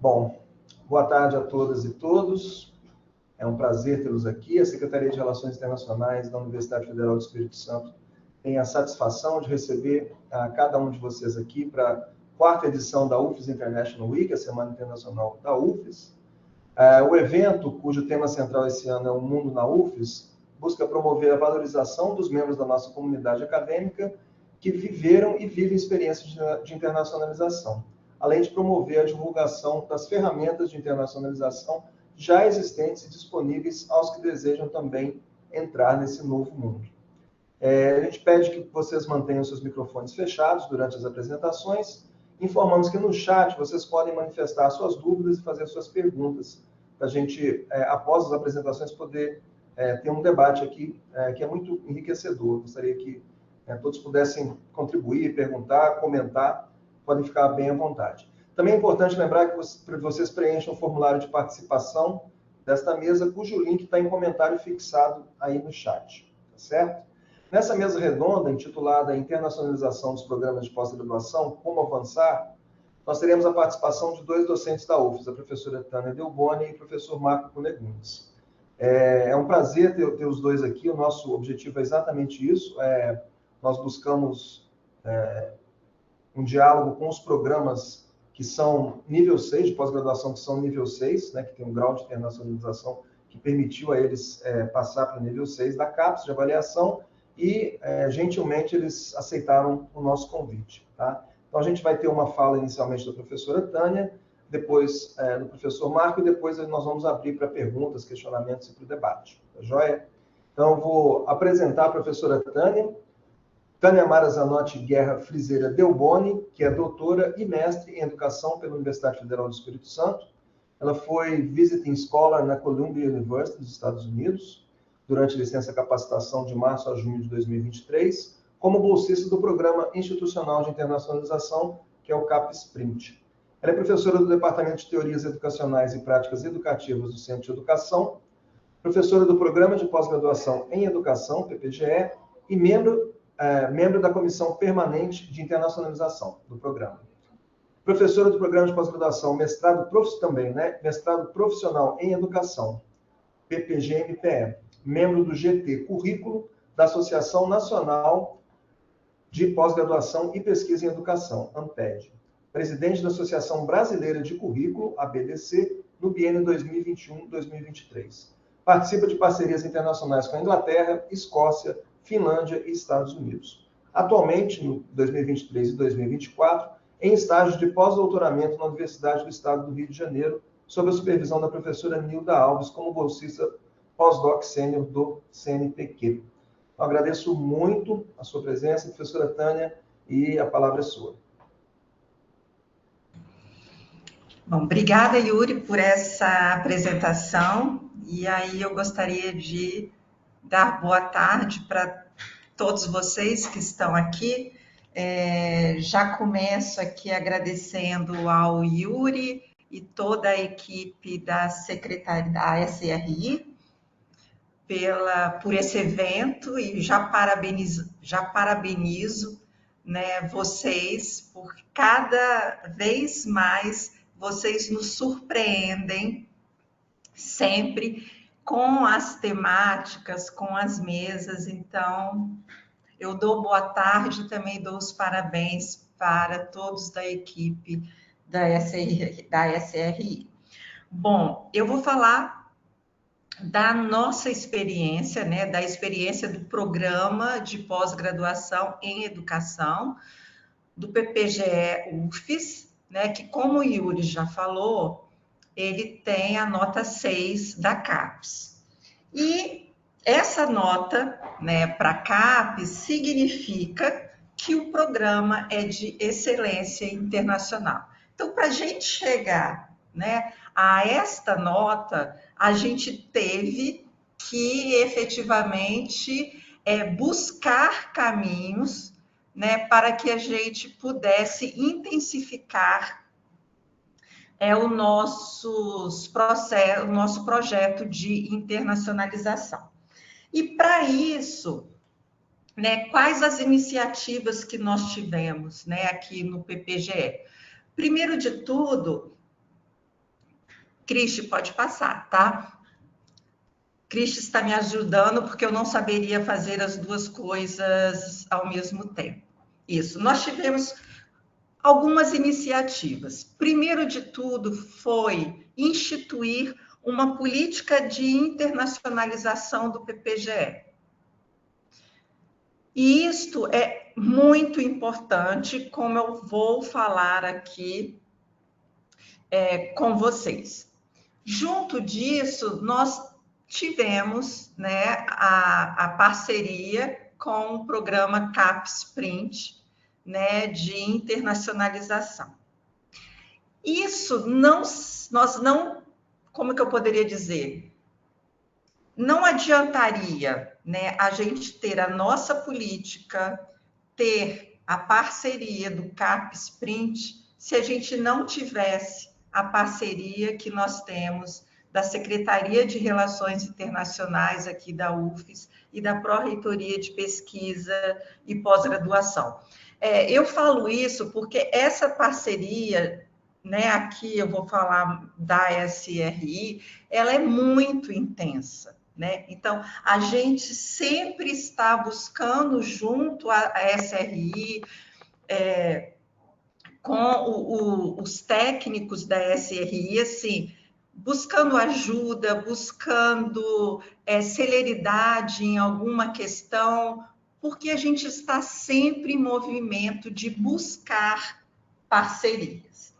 Bom, boa tarde a todas e todos. É um prazer tê-los aqui. A Secretaria de Relações Internacionais da Universidade Federal do Espírito Santo tem a satisfação de receber a cada um de vocês aqui para a quarta edição da UFES International Week, a Semana Internacional da UFES. O evento, cujo tema central esse ano é o Mundo na UFES, busca promover a valorização dos membros da nossa comunidade acadêmica que viveram e vivem experiências de internacionalização, além de promover a divulgação das ferramentas de internacionalização já existentes e disponíveis aos que desejam também entrar nesse novo mundo. A gente pede que vocês mantenham seus microfones fechados durante as apresentações. Informamos que no chat vocês podem manifestar suas dúvidas e fazer suas perguntas, para a gente, após as apresentações, poder ter um debate aqui que é muito enriquecedor. Gostaria que todos pudessem contribuir, perguntar, comentar, podem ficar bem à vontade. Também é importante lembrar que vocês preencham o formulário de participação desta mesa, cujo link está em comentário fixado aí no chat, tá certo? Nessa mesa redonda, intitulada Internacionalização dos Programas de Pós-Graduação, Como Avançar, nós teremos a participação de dois docentes da UFES, a professora Tânia Delboni e o professor Marco Cunegundes. É um prazer ter os dois aqui, o nosso objetivo é exatamente isso, nós buscamos um diálogo com os programas que são nível 6, de pós-graduação que são nível 6, né, que tem um grau de internacionalização que permitiu a eles passar para o nível 6 da CAPES de avaliação, e, gentilmente, eles aceitaram o nosso convite. Tá? Então, a gente vai ter uma fala inicialmente da professora Tânia, depois do professor Marco, e depois nós vamos abrir para perguntas, questionamentos e para o debate. Tá joia? Então, eu vou apresentar a professora Tânia Mara Zanotti Guerra Friseira Delboni, que é doutora e mestre em Educação pela Universidade Federal do Espírito Santo. Ela foi Visiting Scholar na Columbia University, dos Estados Unidos, durante licença capacitação de março a junho de 2023, como bolsista do Programa Institucional de Internacionalização, que é o CAPES-Sprint. Ela é professora do Departamento de Teorias Educacionais e Práticas Educativas do Centro de Educação, professora do Programa de Pós-Graduação em Educação, PPGE, e membro da Comissão Permanente de Internacionalização do programa. Professora do Programa de Pós-Graduação, mestrado profissional em Educação, PPG-MPE, membro do GT Currículo da Associação Nacional de Pós-Graduação e Pesquisa em Educação, ANPED. Presidente da Associação Brasileira de Currículo, ABDC, no biênio 2021-2023. Participa de parcerias internacionais com a Inglaterra, Escócia, Finlândia e Estados Unidos. Atualmente, no 2023 e 2024, em estágio de pós-doutoramento na Universidade do Estado do Rio de Janeiro, sob a supervisão da professora Nilda Alves, como bolsista pós-doc sênior do CNPq. Então, agradeço muito a sua presença, professora Tânia, e a palavra é sua. Bom, obrigada, Yuri, por essa apresentação. E aí eu gostaria de dar boa tarde para todos vocês que estão aqui. Já começo aqui agradecendo ao Yuri e toda a equipe da Secretaria da SRI por esse evento, e já parabenizo, né, vocês, por cada vez mais vocês nos surpreendem sempre com as temáticas, com as mesas. Então, eu dou boa tarde e também dou os parabéns para todos da equipe da SRI. Bom, eu vou falar da nossa experiência, né, da experiência do Programa de Pós-Graduação em Educação, do PPGE UFES, né, que, como o Yuri já falou, ele tem a nota 6 da CAPES. E essa nota, né, para a CAPES significa que o programa é de excelência internacional. Então, para a gente chegar, né, a esta nota, a gente teve que efetivamente buscar caminhos, né, para que a gente pudesse intensificar o nosso projeto de internacionalização. E para isso, né, quais as iniciativas que nós tivemos, né, aqui no PPGE? Primeiro de tudo, Cristi, pode passar, tá? Cristi está me ajudando porque eu não saberia fazer as duas coisas ao mesmo tempo. Isso, nós tivemos algumas iniciativas. Primeiro de tudo foi instituir uma política de internacionalização do PPGE. E isto é muito importante, como eu vou falar aqui com vocês. Junto disso, nós tivemos, né, a parceria com o programa CAPES-Print, né, de internacionalização. Isso nós não, como que eu poderia dizer? Não adiantaria, né, a gente ter a nossa política, ter a parceria do CAPES-Print, se a gente não tivesse a parceria que nós temos da Secretaria de Relações Internacionais aqui da UFES e da Pró-Reitoria de Pesquisa e Pós-Graduação. Eu falo isso porque essa parceria, né, aqui eu vou falar da SRI, ela é muito intensa, né? Então, a gente sempre está buscando junto à SRI, com os técnicos da SRI, assim, buscando ajuda, buscando celeridade em alguma questão, porque a gente está sempre em movimento de buscar parcerias.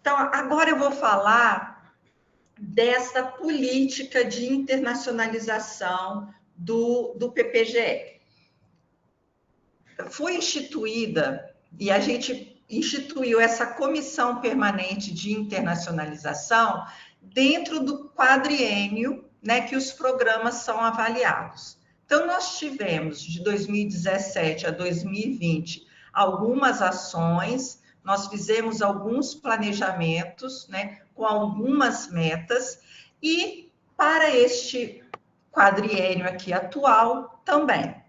Então, agora eu vou falar dessa política de internacionalização do PPGE. Foi instituída, e a gente instituiu essa comissão permanente de internacionalização dentro do quadriênio, né, que os programas são avaliados. Então, nós tivemos, de 2017 a 2020, algumas ações, nós fizemos alguns planejamentos, né, com algumas metas, e para este quadriênio aqui atual também.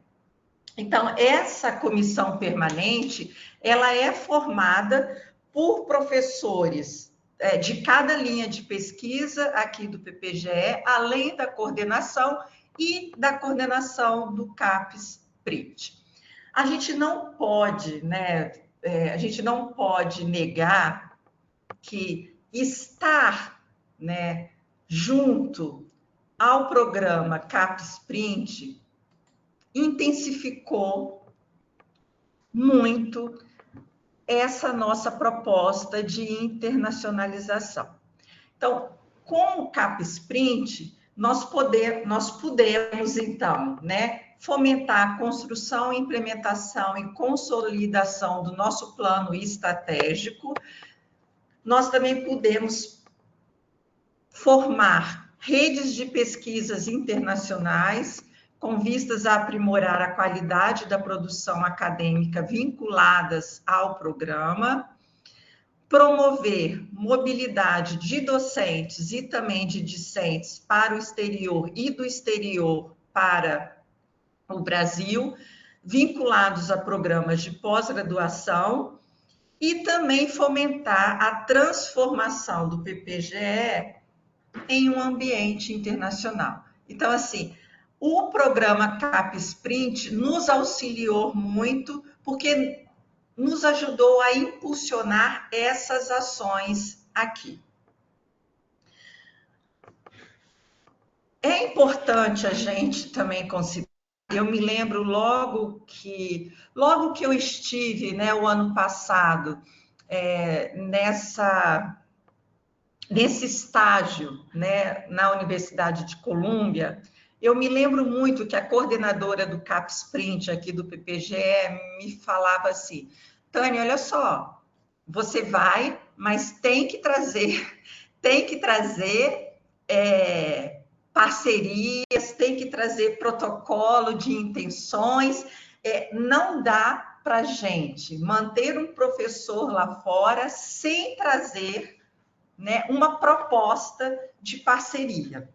Então, essa comissão permanente, ela é formada por professores de cada linha de pesquisa aqui do PPGE, além da coordenação e da coordenação do CAPES-Print. A gente não pode, né, a gente não pode negar que estar, né, junto ao programa CAPES-Print intensificou muito essa nossa proposta de internacionalização. Então, com o CAPES-Print, nós pudemos, então, né, fomentar a construção, implementação e consolidação do nosso plano estratégico. Nós também pudemos formar redes de pesquisas internacionais, com vistas a aprimorar a qualidade da produção acadêmica vinculadas ao programa, promover mobilidade de docentes e também de discentes para o exterior e do exterior para o Brasil, vinculados a programas de pós-graduação, e também fomentar a transformação do PPGE em um ambiente internacional. Então, assim, o programa CAPES-Print nos auxiliou muito, porque nos ajudou a impulsionar essas ações aqui. É importante a gente também considerar, eu me lembro logo que eu estive, né, o ano passado, nesse estágio, né, na Universidade de Colômbia, eu me lembro muito que a coordenadora do CAPES-Print aqui do PPGE me falava assim: Tânia, olha só, você vai, mas tem que trazer parcerias, tem que trazer protocolo de intenções, não dá para a gente manter um professor lá fora sem trazer, né, uma proposta de parceria.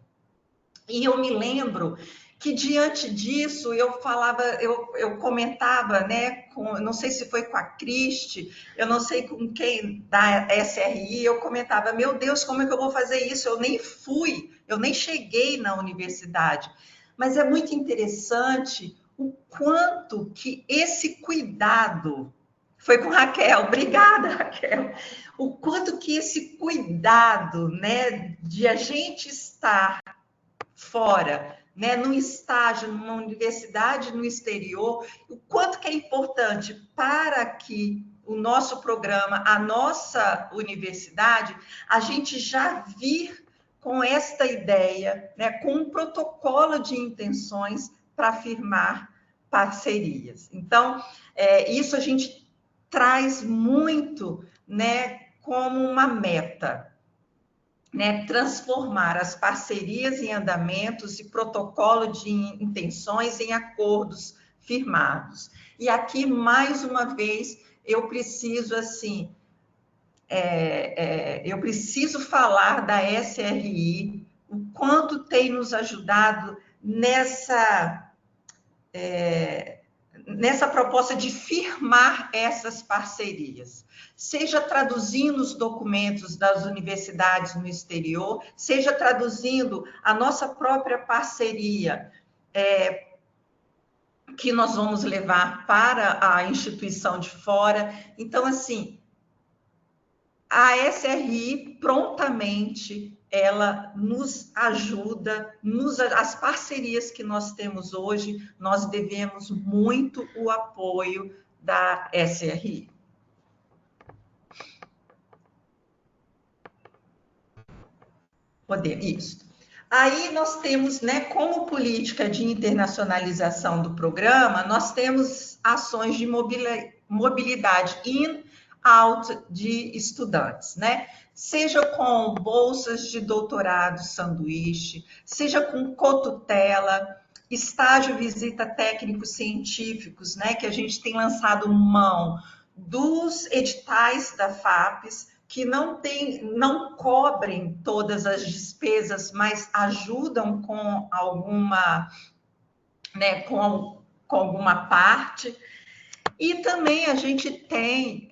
E eu me lembro que diante disso eu falava, eu comentava, né, não sei se foi com a Cristi, eu não sei com quem da SRI, eu comentava, meu Deus, como é que eu vou fazer isso? Eu nem fui, eu nem cheguei na universidade. Mas é muito interessante o quanto que esse cuidado, foi com Raquel, obrigada, Raquel, o quanto que esse cuidado, né, de a gente estar fora, né, num estágio, numa universidade no exterior, o quanto que é importante para que o nosso programa, a nossa universidade, a gente já vir com esta ideia, né, com um protocolo de intenções para firmar parcerias. Então, isso a gente traz muito, né, como uma meta, né, transformar as parcerias em andamentos e protocolo de intenções em acordos firmados. E aqui, mais uma vez, eu preciso, assim, eu preciso falar da SRI, o quanto tem nos ajudado nessa proposta de firmar essas parcerias, seja traduzindo os documentos das universidades no exterior, seja traduzindo a nossa própria parceria, que nós vamos levar para a instituição de fora. Então, assim, a SRI prontamente ela nos ajuda, as parcerias que nós temos hoje, nós devemos muito o apoio da SRI. Isso. Aí nós temos, né, como política de internacionalização do programa, nós temos ações de mobilidade in, out de estudantes, né? Seja com bolsas de doutorado sanduíche, seja com cotutela, estágio visita técnicos científicos, né, que a gente tem lançado mão dos editais da FAPES, que não cobrem todas as despesas, mas ajudam com alguma, né, com alguma parte. E também a gente tem,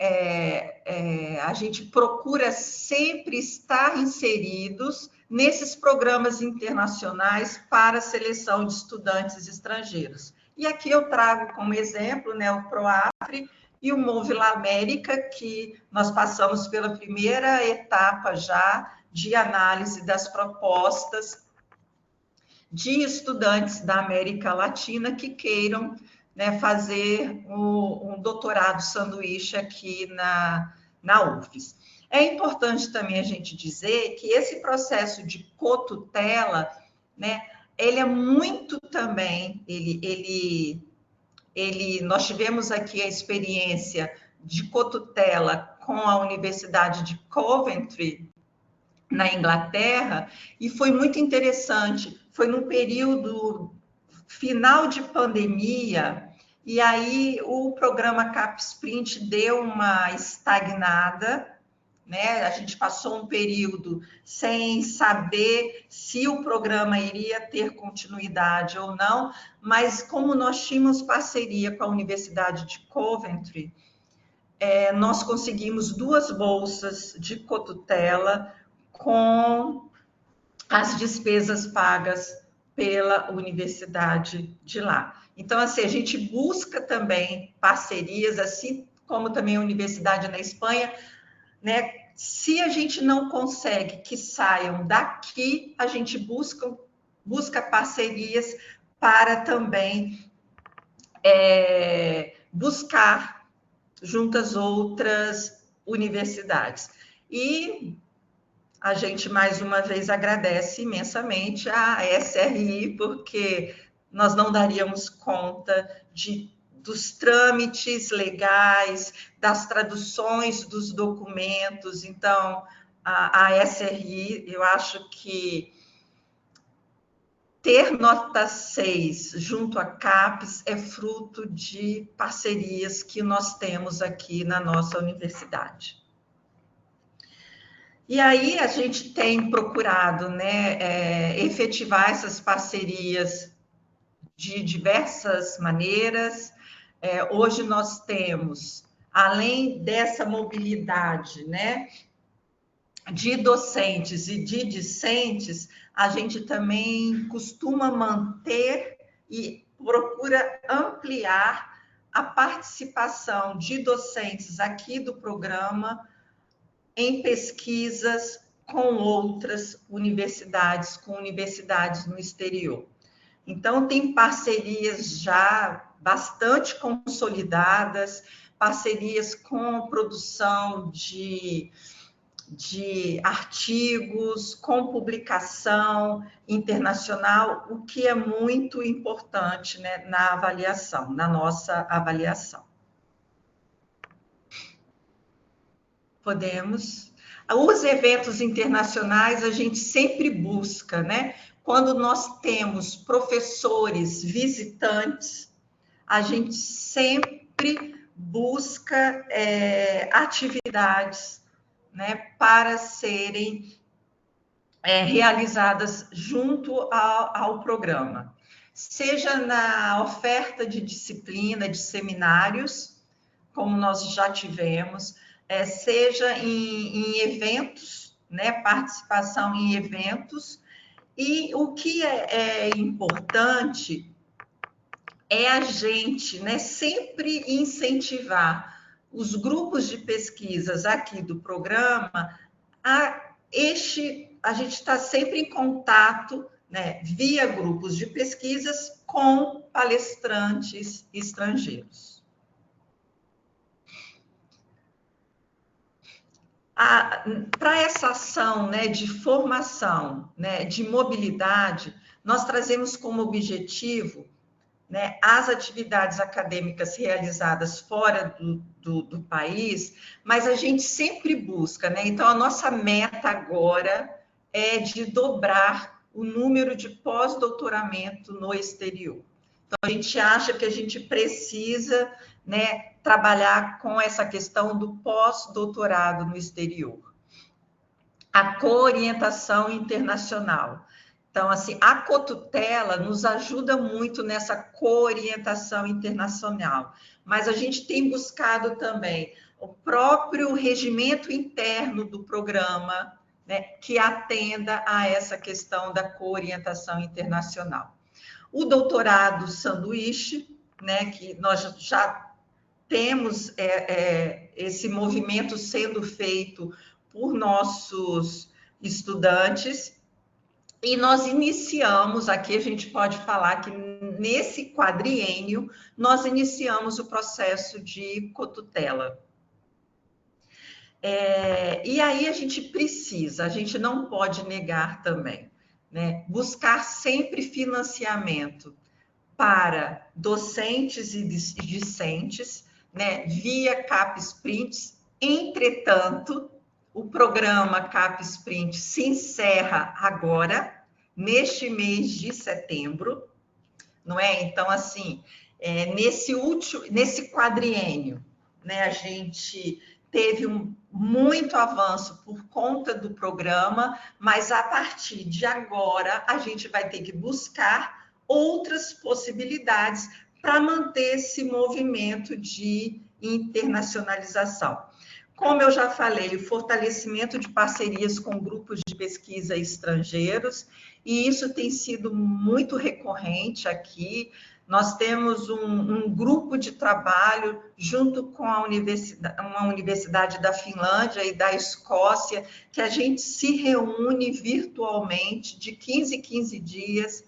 a gente procura sempre estar inseridos nesses programas internacionais para a seleção de estudantes estrangeiros. E aqui eu trago como exemplo, né, o ProAfri e o Move La América, que nós passamos pela primeira etapa já de análise das propostas de estudantes da América Latina que queiram, né, fazer um doutorado sanduíche aqui na UFES. É importante também a gente dizer que esse processo de cotutela, né, ele é muito também, nós tivemos aqui a experiência de cotutela com a Universidade de Coventry, na Inglaterra, e foi muito interessante. Foi no período final de pandemia, e aí o programa CapSprint deu uma estagnada, né? A gente passou um período sem saber se o programa iria ter continuidade ou não, mas como nós tínhamos parceria com a Universidade de Coventry, nós conseguimos 2 bolsas de cotutela com as despesas pagas pela universidade de lá. Então, assim, a gente busca também parcerias, assim como também a universidade na Espanha, né? Se a gente não consegue que saiam daqui, a gente busca parcerias para também buscar junto às outras universidades. E a gente, mais uma vez, agradece imensamente a SRI, porque nós não daríamos conta dos trâmites legais, das traduções dos documentos. Então, a SRI, eu acho que ter nota 6 junto à CAPES é fruto de parcerias que nós temos aqui na nossa universidade. E aí a gente tem procurado, né, efetivar essas parcerias de diversas maneiras. Hoje nós temos, além dessa mobilidade, né, de docentes e de discentes, a gente também costuma manter e procura ampliar a participação de docentes aqui do programa em pesquisas com outras universidades, com universidades no exterior. Então, tem parcerias já bastante consolidadas, parcerias com produção de artigos, com publicação internacional, o que é muito importante, né, na avaliação, na nossa avaliação. Podemos. Os eventos internacionais a gente sempre busca, né? Quando nós temos professores visitantes, a gente sempre busca atividades, né, para serem realizadas junto ao programa. Seja na oferta de disciplina, de seminários, como nós já tivemos, seja em eventos, né, participação em eventos. E o que é importante é a gente, né, sempre incentivar os grupos de pesquisas aqui do programa a gente está sempre em contato, né, via grupos de pesquisas com palestrantes estrangeiros. Para essa ação, né, de formação, né, de mobilidade, nós trazemos como objetivo, né, as atividades acadêmicas realizadas fora do país, mas a gente sempre busca, né? Então, a nossa meta agora é de dobrar o número de pós-doutoramento no exterior. Então, a gente acha que a gente precisa, né, trabalhar com essa questão do pós-doutorado no exterior. A coorientação internacional. Então, assim, a cotutela nos ajuda muito nessa coorientação internacional, mas a gente tem buscado também o próprio regimento interno do programa, né, que atenda a essa questão da coorientação internacional. O doutorado sanduíche, né, que nós já temos esse movimento sendo feito por nossos estudantes, e nós iniciamos, aqui a gente pode falar que nesse quadriênio, nós iniciamos o processo de cotutela. E aí a gente não pode negar também, né, buscar sempre financiamento para docentes e discentes, né, via CAPES-Prints. Entretanto, o programa CAPES-Print se encerra agora, neste mês de setembro, não é? Então, assim, nesse quadriênio, né, a gente teve muito avanço por conta do programa, mas a partir de agora a gente vai ter que buscar outras possibilidades para manter esse movimento de internacionalização. Como eu já falei, o fortalecimento de parcerias com grupos de pesquisa estrangeiros, e isso tem sido muito recorrente aqui. Nós temos um grupo de trabalho junto com uma universidade da Finlândia e da Escócia, que a gente se reúne virtualmente de 15 em 15 dias,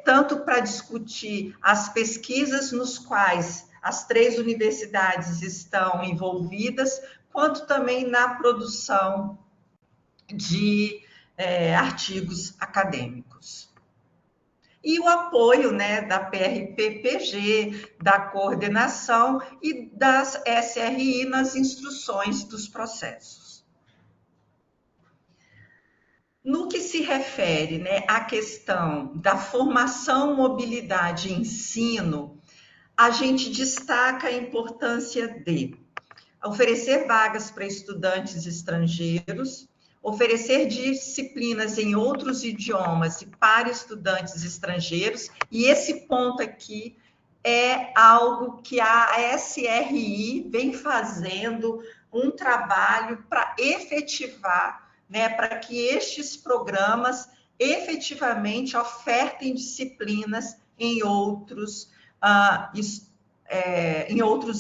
tanto para discutir as pesquisas nos quais as 3 universidades estão envolvidas, quanto também na produção de artigos acadêmicos. E o apoio, né, da PRP-PG, da coordenação e das SRI nas instruções dos processos. No que se refere, né, à questão da formação, mobilidade e ensino, a gente destaca a importância de oferecer vagas para estudantes estrangeiros, oferecer disciplinas em outros idiomas e para estudantes estrangeiros, e esse ponto aqui é algo que a SRI vem fazendo um trabalho para efetivar, né, para que estes programas efetivamente ofertem disciplinas em outros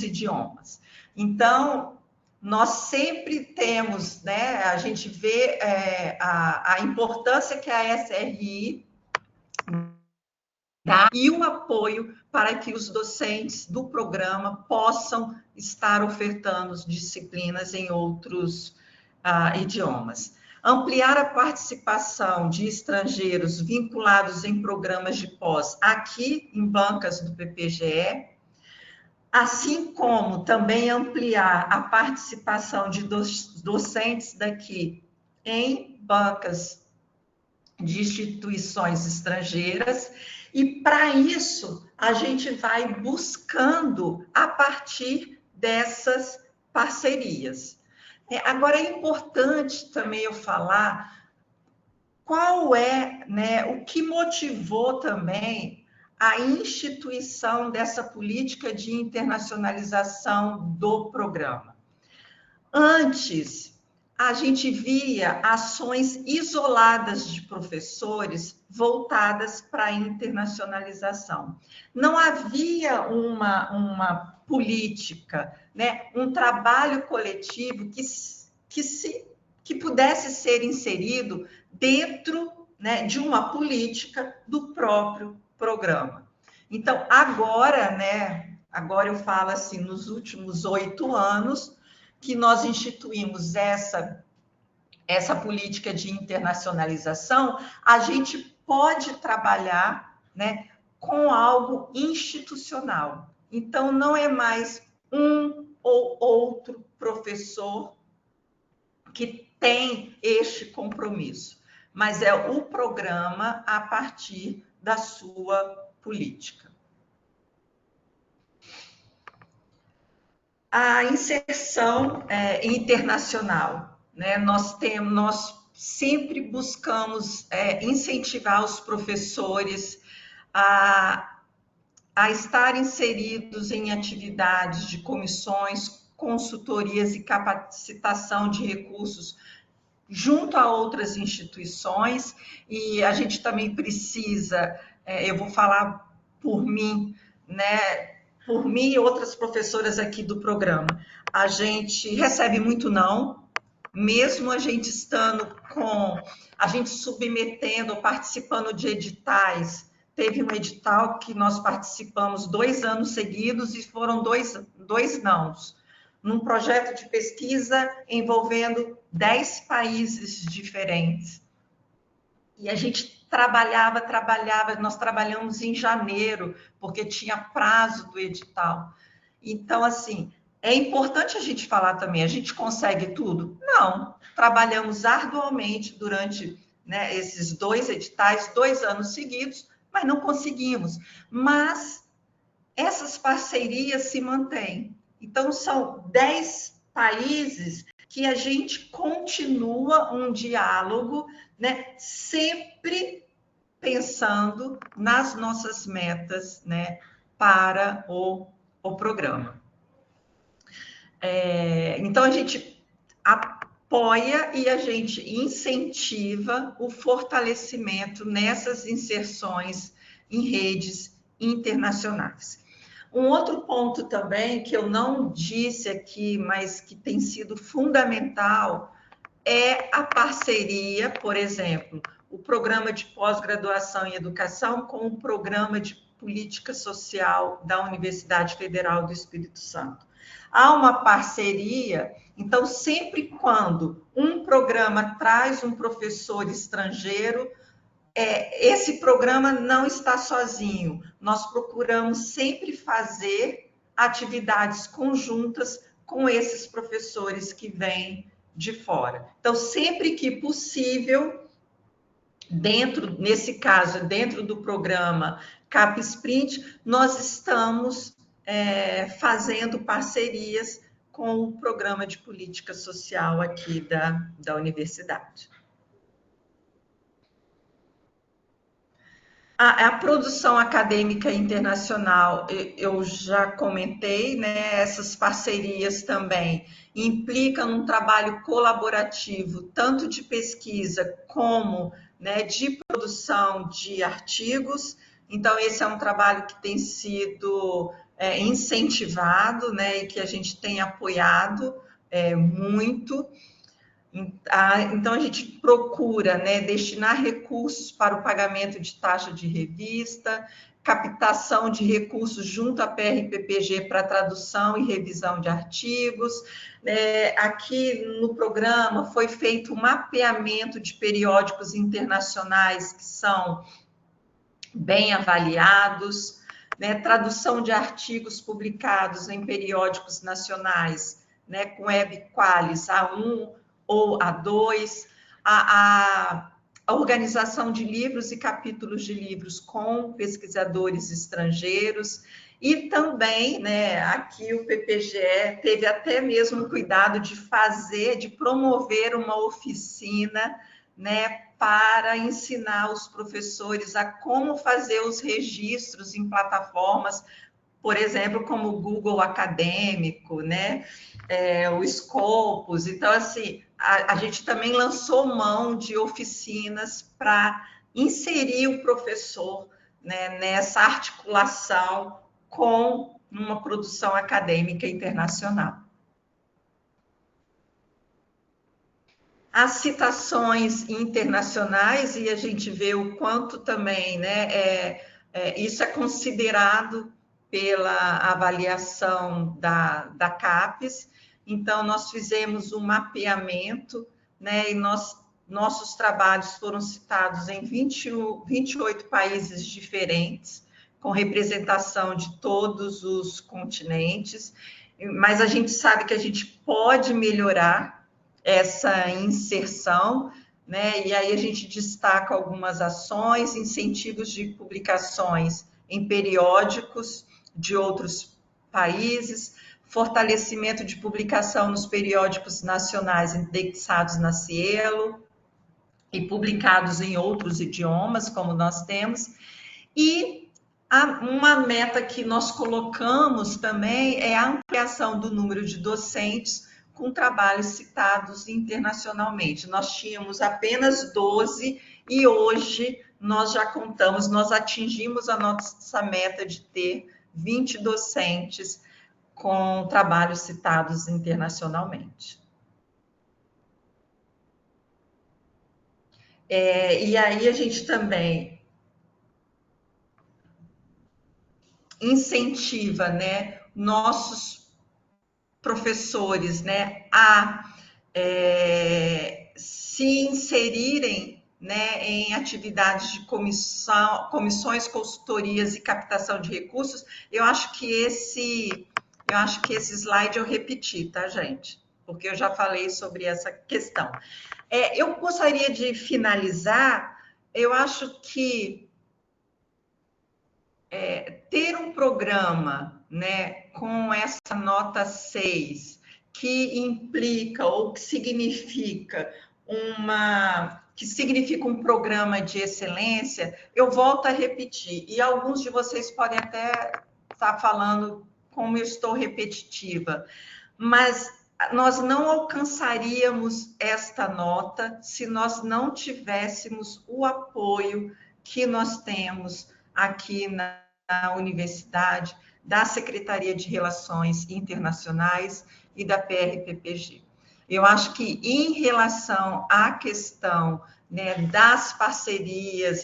idiomas. Então, nós sempre temos, né, a gente vê a importância que a SRI dá e o apoio para que os docentes do programa possam estar ofertando disciplinas em outros idiomas. Ampliar a participação de estrangeiros vinculados em programas de pós aqui em bancas do PPGE, assim como também ampliar a participação de docentes daqui em bancas de instituições estrangeiras, e para isso a gente vai buscando a partir dessas parcerias. Agora é importante também eu falar qual é, né, o que motivou também a instituição dessa política de internacionalização do programa. Antes, a gente via ações isoladas de professores voltadas para a internacionalização. Não havia uma política, né, um trabalho coletivo que pudesse ser inserido dentro, né, de uma política do próprio programa. Então, agora eu falo assim, nos últimos 8 anos, que nós instituímos essa política de internacionalização, a gente pode trabalhar, né, com algo institucional. Então, não é mais um ou outro professor que tem este compromisso, mas é o programa a partir da sua política. A inserção internacional, né? Nós sempre buscamos incentivar os professores a estar inseridos em atividades de comissões, consultorias e capacitação de recursos junto a outras instituições, e a gente também precisa, eu vou falar por mim, né? Por mim e outras professoras aqui do programa, a gente recebe muito não, mesmo a gente submetendo, participando de editais. Teve um edital que nós participamos 2 anos seguidos e foram dois nãos, num projeto de pesquisa envolvendo 10 países diferentes. E a gente trabalhava, nós trabalhamos em janeiro, porque tinha prazo do edital. Então, assim, é importante a gente falar também, a gente consegue tudo? Não, trabalhamos arduamente durante, né, esses 2 editais, 2 anos seguidos, mas não conseguimos. Mas essas parcerias se mantêm. Então, são 10 países que a gente continua um diálogo, né, sempre pensando nas nossas metas, né, para o programa. Então, a gente apoia e a gente incentiva o fortalecimento nessas inserções em redes internacionais. Um outro ponto também que eu não disse aqui, mas que tem sido fundamental, é a parceria, por exemplo, o programa de pós-graduação em educação com o programa de política social da Universidade Federal do Espírito Santo. Há uma parceria, então sempre quando um programa traz um professor estrangeiro, esse programa não está sozinho. Nós procuramos sempre fazer atividades conjuntas com esses professores que vêm de fora. Então, sempre que possível, nesse caso, dentro do programa CapSprint, nós estamos fazendo parcerias com o programa de política social aqui da universidade. A produção acadêmica internacional, eu já comentei, né? Essas parcerias também implicam num trabalho colaborativo, tanto de pesquisa como, né, de produção de artigos. Então, esse é um trabalho que tem sido incentivado, né, e que a gente tem apoiado muito. Então, a gente procura, né, destinar recursos para o pagamento de taxa de revista, captação de recursos junto à PRPPG para tradução e revisão de artigos. Aqui no programa foi feito um mapeamento de periódicos internacionais que são bem avaliados, né, tradução de artigos publicados em periódicos nacionais, né, com Web Qualis A1 ou A2, a organização de livros e capítulos de livros com pesquisadores estrangeiros, e também, né, aqui o PPGE teve até mesmo cuidado de promover uma oficina, né, para ensinar os professores a como fazer os registros em plataformas, por exemplo, como o Google Acadêmico, né? O Scopus. Então, assim, a gente também lançou mão de oficinas para inserir o professor, né, nessa articulação com uma produção acadêmica internacional. As citações internacionais, e a gente vê o quanto também, né, isso é considerado pela avaliação da CAPES. Então, nós fizemos um mapeamento, né, e nossos trabalhos foram citados em 28 países diferentes, com representação de todos os continentes, mas a gente sabe que a gente pode melhorar essa inserção, né? E aí a gente destaca algumas ações, incentivos de publicações em periódicos de outros países, fortalecimento de publicação nos periódicos nacionais indexados na Cielo e publicados em outros idiomas, como nós temos. E uma meta que nós colocamos também é a ampliação do número de docentes com trabalhos citados internacionalmente. Nós tínhamos apenas 12 e hoje nós atingimos a nossa meta de ter 20 docentes com trabalhos citados internacionalmente. E aí a gente também incentiva, né, nossos professores, né, a se inserirem, né, em atividades de comissões, consultorias e captação de recursos. Eu acho que esse slide eu repeti, tá, gente? Porque eu já falei sobre essa questão. Eu gostaria de finalizar, eu acho que ter um programa, né, com essa nota 6, que implica ou que significa um programa de excelência, eu volto a repetir, e alguns de vocês podem até estar falando como eu estou repetitiva, mas nós não alcançaríamos esta nota se nós não tivéssemos o apoio que nós temos aqui na universidade, da Secretaria de Relações Internacionais e da PRPPG. Eu acho que, em relação à questão, né, das parcerias,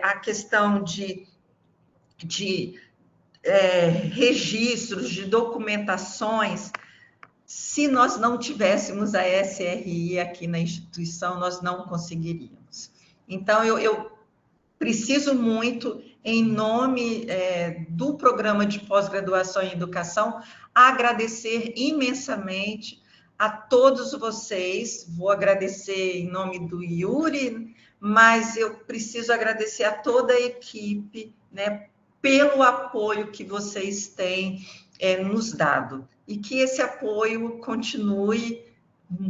a questão de registros, de documentações, se nós não tivéssemos a SRI aqui na instituição, nós não conseguiríamos. Então, eu preciso muito, em nome do programa de pós-graduação em educação, agradecer imensamente a todos vocês. Vou agradecer em nome do Yuri, mas eu preciso agradecer a toda a equipe, né, pelo apoio que vocês têm nos dado. E que esse apoio continue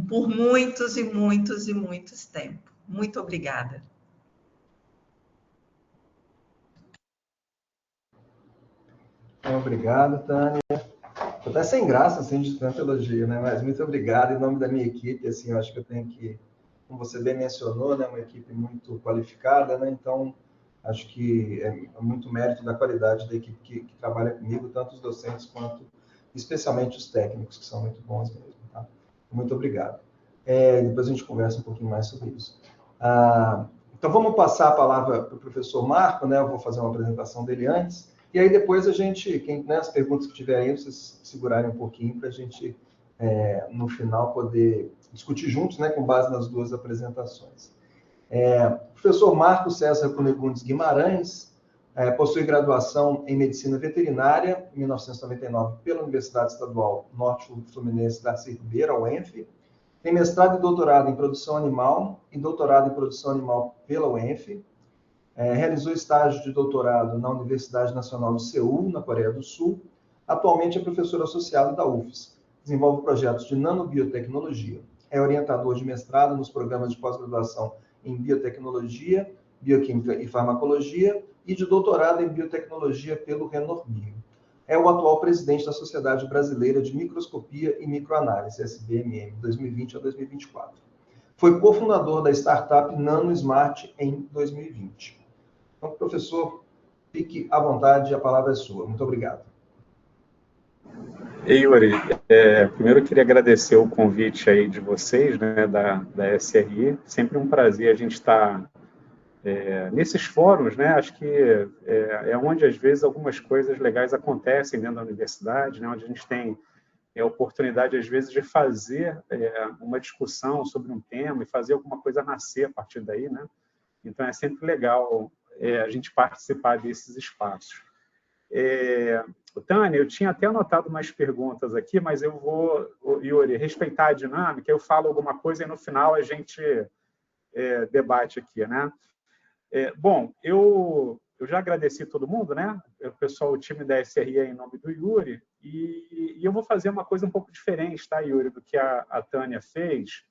por muitos e muitos e muitos tempos. Muito obrigada. Obrigado, Tânia. Estou até sem graça, assim, de tanto elogio, né? Mas muito obrigado em nome da minha equipe. Assim, eu acho que eu tenho que, como você bem mencionou, né, uma equipe muito qualificada, né? Então, acho que é muito mérito da qualidade da equipe que trabalha comigo, tanto os docentes quanto, especialmente, os técnicos, que são muito bons mesmo, tá? Muito obrigado. Depois a gente conversa um pouquinho mais sobre isso. Então, vamos passar a palavra para o professor Marco, né? Eu vou fazer uma apresentação dele antes. E aí depois a gente, né, as perguntas que tiverem aí, vocês segurarem um pouquinho para a gente, no final, poder discutir juntos, né, com base nas duas apresentações. Professor Marco César Cunegundes Guimarães possui graduação em Medicina Veterinária, em 1999, pela Universidade Estadual Norte Fluminense Darcy Ribeiro, a UENF. Tem mestrado e doutorado em Produção Animal e doutorado em Produção Animal pela UENF. Realizou estágio de doutorado na Universidade Nacional de Seul, na Coreia do Sul. Atualmente é professor associado da UFES. Desenvolve projetos de nanobiotecnologia. É orientador de mestrado nos programas de pós-graduação em biotecnologia, bioquímica e farmacologia e de doutorado em biotecnologia pelo Renorbio. É o atual presidente da Sociedade Brasileira de Microscopia e Microanálise, SBMM, 2020 a 2024. Foi cofundador da startup NanoSmart em 2020. Então, professor, fique à vontade, a palavra é sua. Muito obrigado. Ei, Yuri, primeiro eu queria agradecer o convite aí de vocês, né, da SRI. Sempre um prazer a gente estar nesses fóruns, né? Acho que é onde, às vezes, algumas coisas legais acontecem dentro da universidade, né? Onde a gente tem a oportunidade, às vezes, de fazer uma discussão sobre um tema e fazer alguma coisa nascer a partir daí, né? Então, é sempre legal a gente participar desses espaços. Tânia, eu tinha até anotado umas perguntas aqui, mas eu vou, Yuri, respeitar a dinâmica, eu falo alguma coisa e no final a gente debate aqui, né? Bom, eu já agradeci todo mundo, né? O pessoal, o time da SRI em nome do Yuri, e eu vou fazer uma coisa um pouco diferente, tá, Yuri, do que a Tânia fez,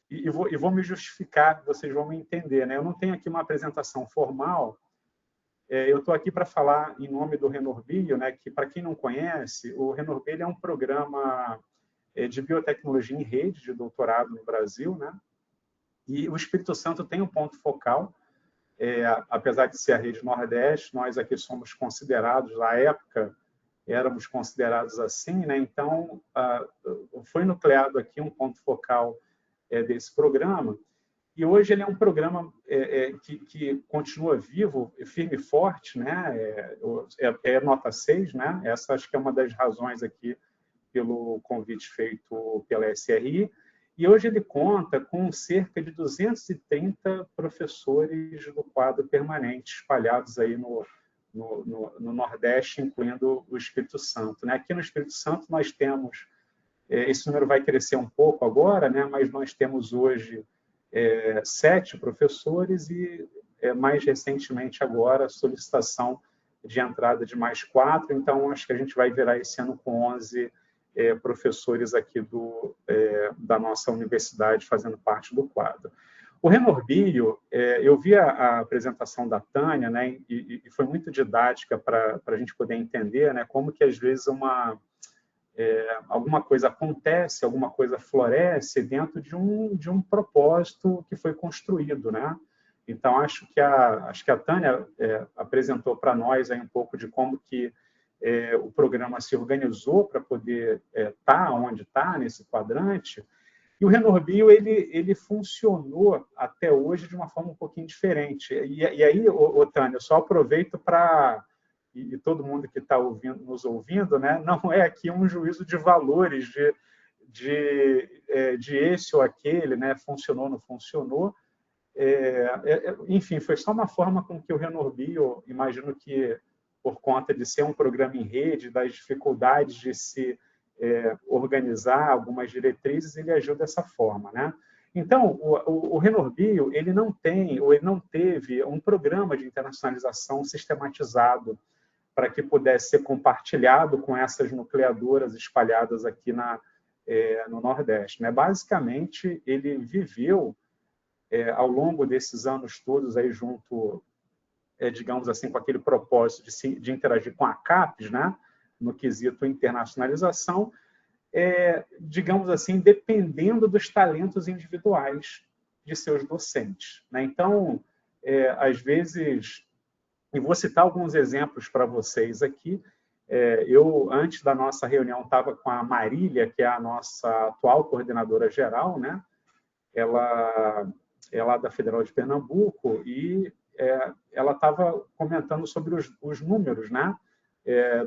e vou me justificar, vocês vão me entender, né? Eu não tenho aqui uma apresentação formal. Eu estou aqui para falar em nome do Renorbio, né, que, para quem não conhece, o Renorbio é um programa de biotecnologia em rede de doutorado no Brasil, né? E o Espírito Santo tem um ponto focal, apesar de ser a rede Nordeste, nós aqui somos considerados, na época, éramos considerados assim, né? Então, foi nucleado aqui um ponto focal desse programa. E hoje ele é um programa que continua vivo, firme e forte, né? Nota 6, né? Essa acho que é uma das razões aqui pelo convite feito pela SRI. E hoje ele conta com cerca de 230 professores do quadro permanente espalhados aí no Nordeste, incluindo o Espírito Santo, né? Aqui no Espírito Santo nós temos, esse número vai crescer um pouco agora, né? Mas nós temos hoje 7 professores e, mais recentemente agora, a solicitação de entrada de mais 4. Então, acho que a gente vai virar esse ano com 11 professores aqui da nossa universidade fazendo parte do quadro. O Renorbio, eu vi a apresentação da Tânia, né, e foi muito didática para a gente poder entender, né, como que, às vezes, alguma coisa acontece, alguma coisa floresce dentro de um propósito que foi construído, né? Então, acho que a Tânia apresentou para nós aí um pouco de como que o programa se organizou para poder estar onde está, nesse quadrante. E o Renorbio, ele funcionou até hoje de uma forma um pouquinho diferente. E aí, Tânia, eu só aproveito para... E todo mundo que está nos ouvindo, né, não é aqui um juízo de valores de esse ou aquele, né, funcionou, não funcionou. Enfim, foi só uma forma com que o Renorbio, imagino que por conta de ser um programa em rede, das dificuldades de se organizar algumas diretrizes, ele agiu dessa forma, né? Então, o Renorbio, ele não teve um programa de internacionalização sistematizado para que pudesse ser compartilhado com essas nucleadoras espalhadas aqui no Nordeste, né? Basicamente, ele viveu, ao longo desses anos todos, aí junto, digamos assim, com aquele propósito de interagir com a CAPES, né? No quesito internacionalização, digamos assim, dependendo dos talentos individuais de seus docentes, né? Então, às vezes, e vou citar alguns exemplos para vocês aqui. Eu, antes da nossa reunião, estava com a Marília, que é a nossa atual coordenadora geral, né? Ela é lá da Federal de Pernambuco, e ela estava comentando sobre os números, né?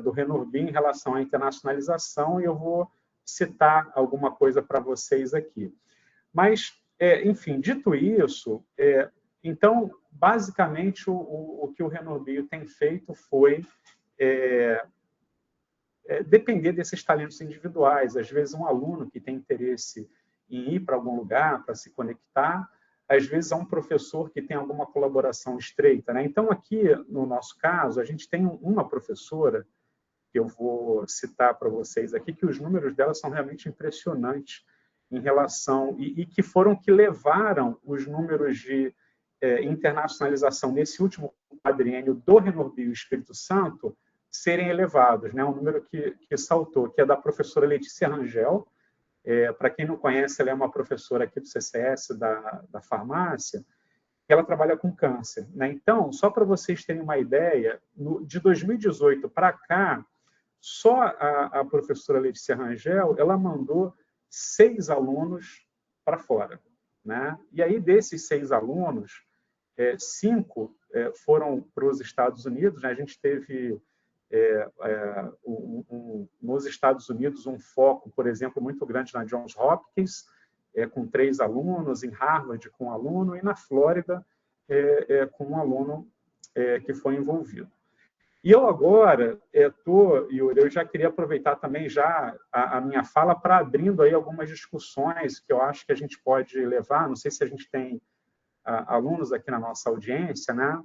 Do Renurbi em relação à internacionalização, e eu vou citar alguma coisa para vocês aqui. Mas, enfim, dito isso, então, basicamente, o que o Renurbi tem feito foi depender desses talentos individuais. Às vezes, um aluno que tem interesse em ir para algum lugar, para se conectar, às vezes, é um professor que tem alguma colaboração estreita, né? Então, aqui, no nosso caso, a gente tem uma professora, que eu vou citar para vocês aqui, que os números dela são realmente impressionantes em relação, e que foram que levaram os números de internacionalização nesse último quadriênio do Renurbi e Espírito Santo serem elevados, né? Um número que saltou, que é da professora Letícia Rangel. Para quem não conhece, ela é uma professora aqui do CCS, da farmácia, e ela trabalha com câncer, né? Então, só para vocês terem uma ideia, de 2018 para cá, só a professora Letícia Rangel, ela mandou 6 alunos para fora, né? E aí, desses 6 alunos, 5 foram para os Estados Unidos, né? A gente teve nos Estados Unidos um foco, por exemplo, muito grande na Johns Hopkins, com 3 alunos, em Harvard com um aluno, e na Flórida com um aluno que foi envolvido. E eu agora eu já queria aproveitar também já a minha fala para abrindo aí algumas discussões que eu acho que a gente pode levar. Não sei se a gente tem alunos aqui na nossa audiência, né?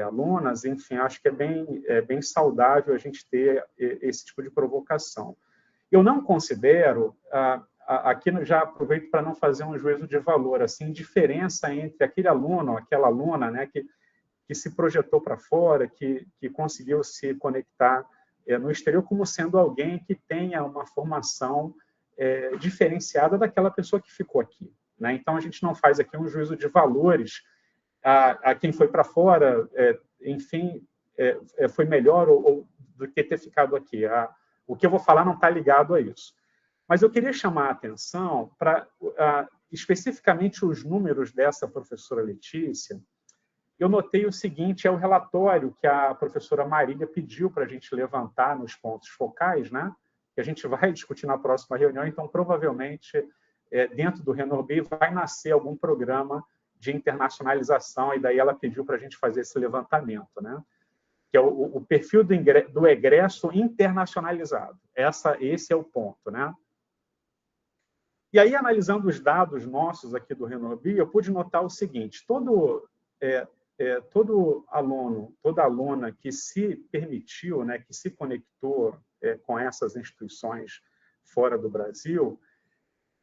Alunas, enfim, acho que é bem saudável a gente ter esse tipo de provocação. Eu não considero, aqui já aproveito para não fazer um juízo de valor, assim, diferença entre aquele aluno, aquela aluna, né, que se projetou para fora, que conseguiu se conectar no exterior, como sendo alguém que tenha uma formação diferenciada daquela pessoa que ficou aqui, né? Então, a gente não faz aqui um juízo de valores a quem foi para fora, enfim, foi melhor do que ter ficado aqui. O que eu vou falar não está ligado a isso. Mas eu queria chamar a atenção para, especificamente, os números dessa professora Letícia. Eu notei o seguinte, é o relatório que a professora Marília pediu para a gente levantar nos pontos focais, né? Que a gente vai discutir na próxima reunião, então, provavelmente, dentro do Renurbi, vai nascer algum programa de internacionalização, e daí ela pediu para a gente fazer esse levantamento, né? Que é o perfil do egresso internacionalizado. Esse é o ponto, né? E aí, analisando os dados nossos aqui do Renurbi, eu pude notar o seguinte, todo aluno, toda aluna que se permitiu, né, que se conectou com essas instituições fora do Brasil,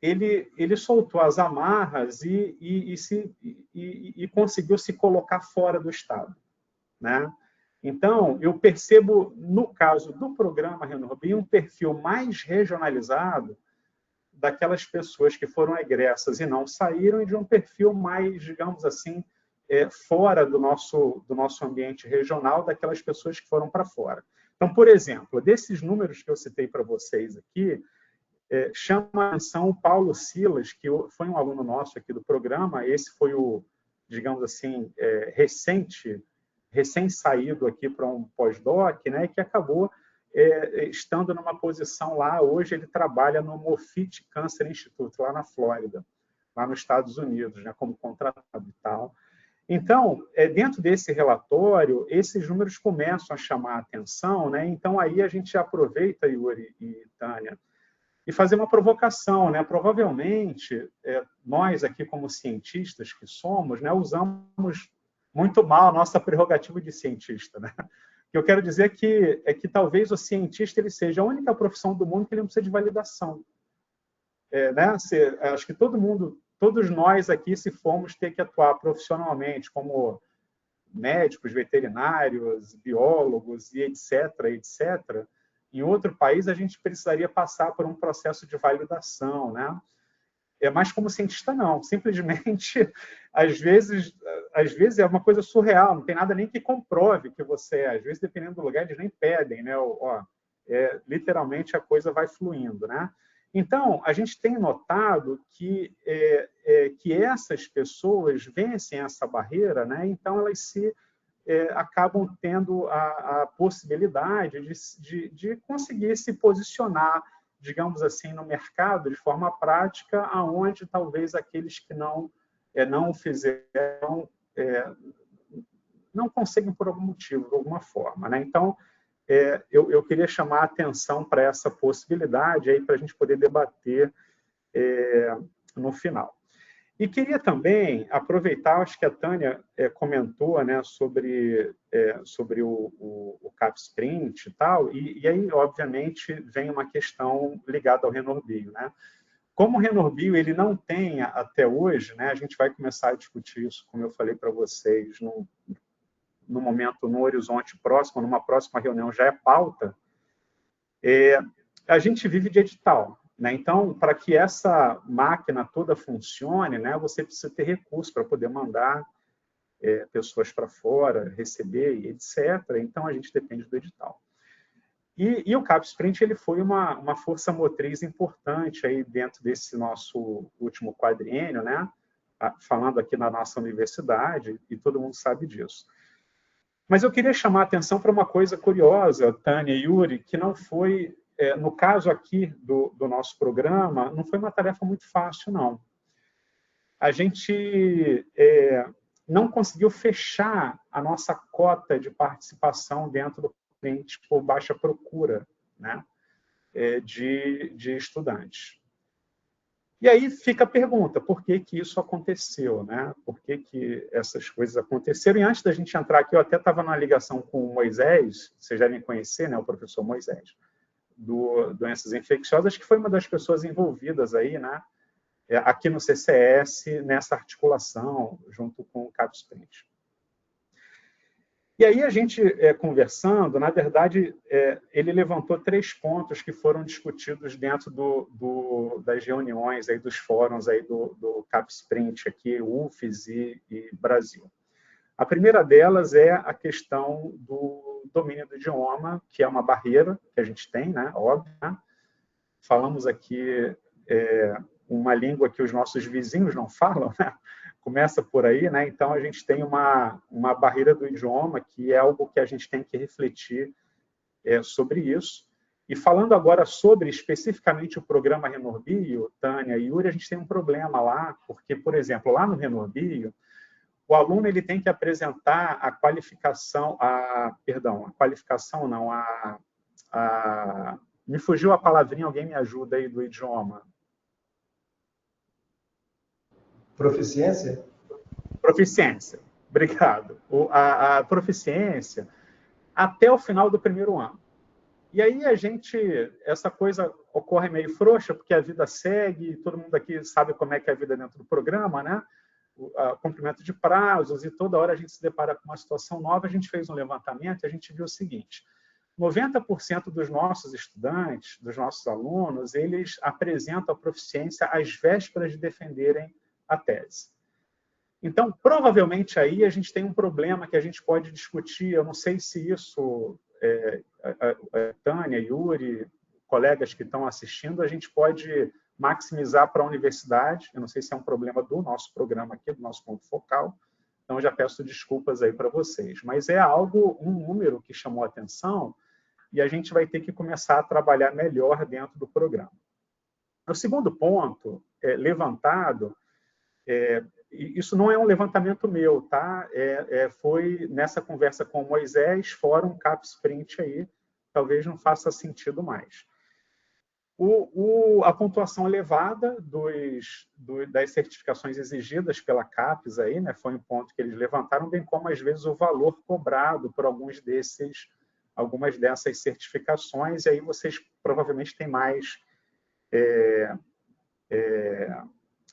ele soltou as amarras e conseguiu se colocar fora do Estado, né? Então, eu percebo, no caso do programa Renurbi, um perfil mais regionalizado daquelas pessoas que foram egressas e não saíram, e de um perfil mais, digamos assim, fora do nosso ambiente regional, daquelas pessoas que foram para fora. Então, por exemplo, desses números que eu citei para vocês aqui, chama a atenção o Paulo Silas, que foi um aluno nosso aqui do programa. Esse foi o, digamos assim, recém-saído aqui para um pós-doc, né, que acabou estando numa posição lá. Hoje ele trabalha no Moffitt Cancer Institute, lá na Flórida, lá nos Estados Unidos, né, como contratado e tal. Então, dentro desse relatório, esses números começam a chamar a atenção, né? Então, aí a gente aproveita, Yuri e Tânia, e fazer uma provocação, né? Provavelmente, nós aqui como cientistas que somos, né, usamos muito mal a nossa prerrogativa de cientista, né? que eu quero dizer é que talvez o cientista ele seja a única profissão do mundo que ele não precisa de validação. Né? Acho que todos nós aqui, se formos ter que atuar profissionalmente como médicos, veterinários, biólogos e etc., em outro país a gente precisaria passar por um processo de validação, né? Mas como cientista não, simplesmente às vezes é uma coisa surreal, não tem nada nem que comprove que você é. Às vezes, dependendo do lugar, eles nem pedem, né? Literalmente a coisa vai fluindo, né? Então, a gente tem notado que essas pessoas vencem essa barreira, né? Então elas acabam tendo a possibilidade de conseguir se posicionar, digamos assim, no mercado de forma prática, aonde talvez aqueles que não fizeram não conseguem por algum motivo, de alguma forma, né? Então, eu queria chamar a atenção para essa possibilidade aí para a gente poder debater no final. E queria também aproveitar, acho que a Tânia comentou, né, sobre o CapSprint e tal, e aí, obviamente, vem uma questão ligada ao RenorBio, né? Como o RenorBio ele não tem até hoje, né, a gente vai começar a discutir isso, como eu falei para vocês, no momento, no horizonte próximo, numa próxima reunião já é pauta, a gente vive de edital. Né? Então, para que essa máquina toda funcione, né, você precisa ter recursos para poder mandar pessoas para fora, receber, e etc. Então, a gente depende do edital. E o CapSprint ele foi uma força motriz importante aí dentro desse nosso último quadriênio, né? Falando aqui na nossa universidade, e todo mundo sabe disso. Mas eu queria chamar a atenção para uma coisa curiosa, Tânia e Yuri, que não foi... no caso aqui do nosso programa, não foi uma tarefa muito fácil, não. A gente não conseguiu fechar a nossa cota de participação dentro do cliente por baixa procura, né, de estudantes. E aí fica a pergunta, por que isso aconteceu? Né? Por que essas coisas aconteceram? E antes da gente entrar aqui, eu até estava numa ligação com o Moisés, vocês devem conhecer, né, o professor Moisés, do Doenças Infecciosas, que foi uma das pessoas envolvidas aí, né, aqui no CCS, nessa articulação, junto com o CapSprint. E aí a gente, conversando, na verdade, ele levantou 3 pontos que foram discutidos dentro das reuniões, aí, dos fóruns aí do CapSprint, aqui, UFES e Brasil. A primeira delas é a questão do domínio do idioma, que é uma barreira que a gente tem, né? Óbvio. Né? Falamos aqui uma língua que os nossos vizinhos não falam, né? Começa por aí, né? Então a gente tem uma barreira do idioma, que é algo que a gente tem que refletir sobre isso. E falando agora sobre especificamente o programa RenorBio, Tânia e Yuri, a gente tem um problema lá, porque, por exemplo, lá no RenorBio, o aluno ele tem que apresentar a qualificação, me fugiu a palavrinha, alguém me ajuda aí do idioma. Proficiência? Proficiência, obrigado. A proficiência até o final do primeiro ano. E aí essa coisa ocorre meio frouxa, porque a vida segue, todo mundo aqui sabe como é que é a vida dentro do programa, né? O cumprimento de prazos, e toda hora a gente se depara com uma situação nova. A gente fez um levantamento e a gente viu o seguinte: 90% dos nossos estudantes, dos nossos alunos, eles apresentam a proficiência às vésperas de defenderem a tese. Então, provavelmente aí a gente tem um problema que a gente pode discutir. Eu não sei se isso, Tânia, Yuri, colegas que estão assistindo, a gente pode maximizar para a universidade. Eu não sei se é um problema do nosso programa aqui, do nosso ponto focal. Então, já peço desculpas aí para vocês. Mas é um número que chamou a atenção, e a gente vai ter que começar a trabalhar melhor dentro do programa. O segundo ponto levantado, isso não é um levantamento meu, tá? Foi nessa conversa com o Moisés, fórum CapSprint aí, talvez não faça sentido mais. A pontuação elevada das certificações exigidas pela CAPES aí, né, foi um ponto que eles levantaram, bem como, às vezes, o valor cobrado por alguns desses algumas dessas certificações, e aí vocês provavelmente têm mais,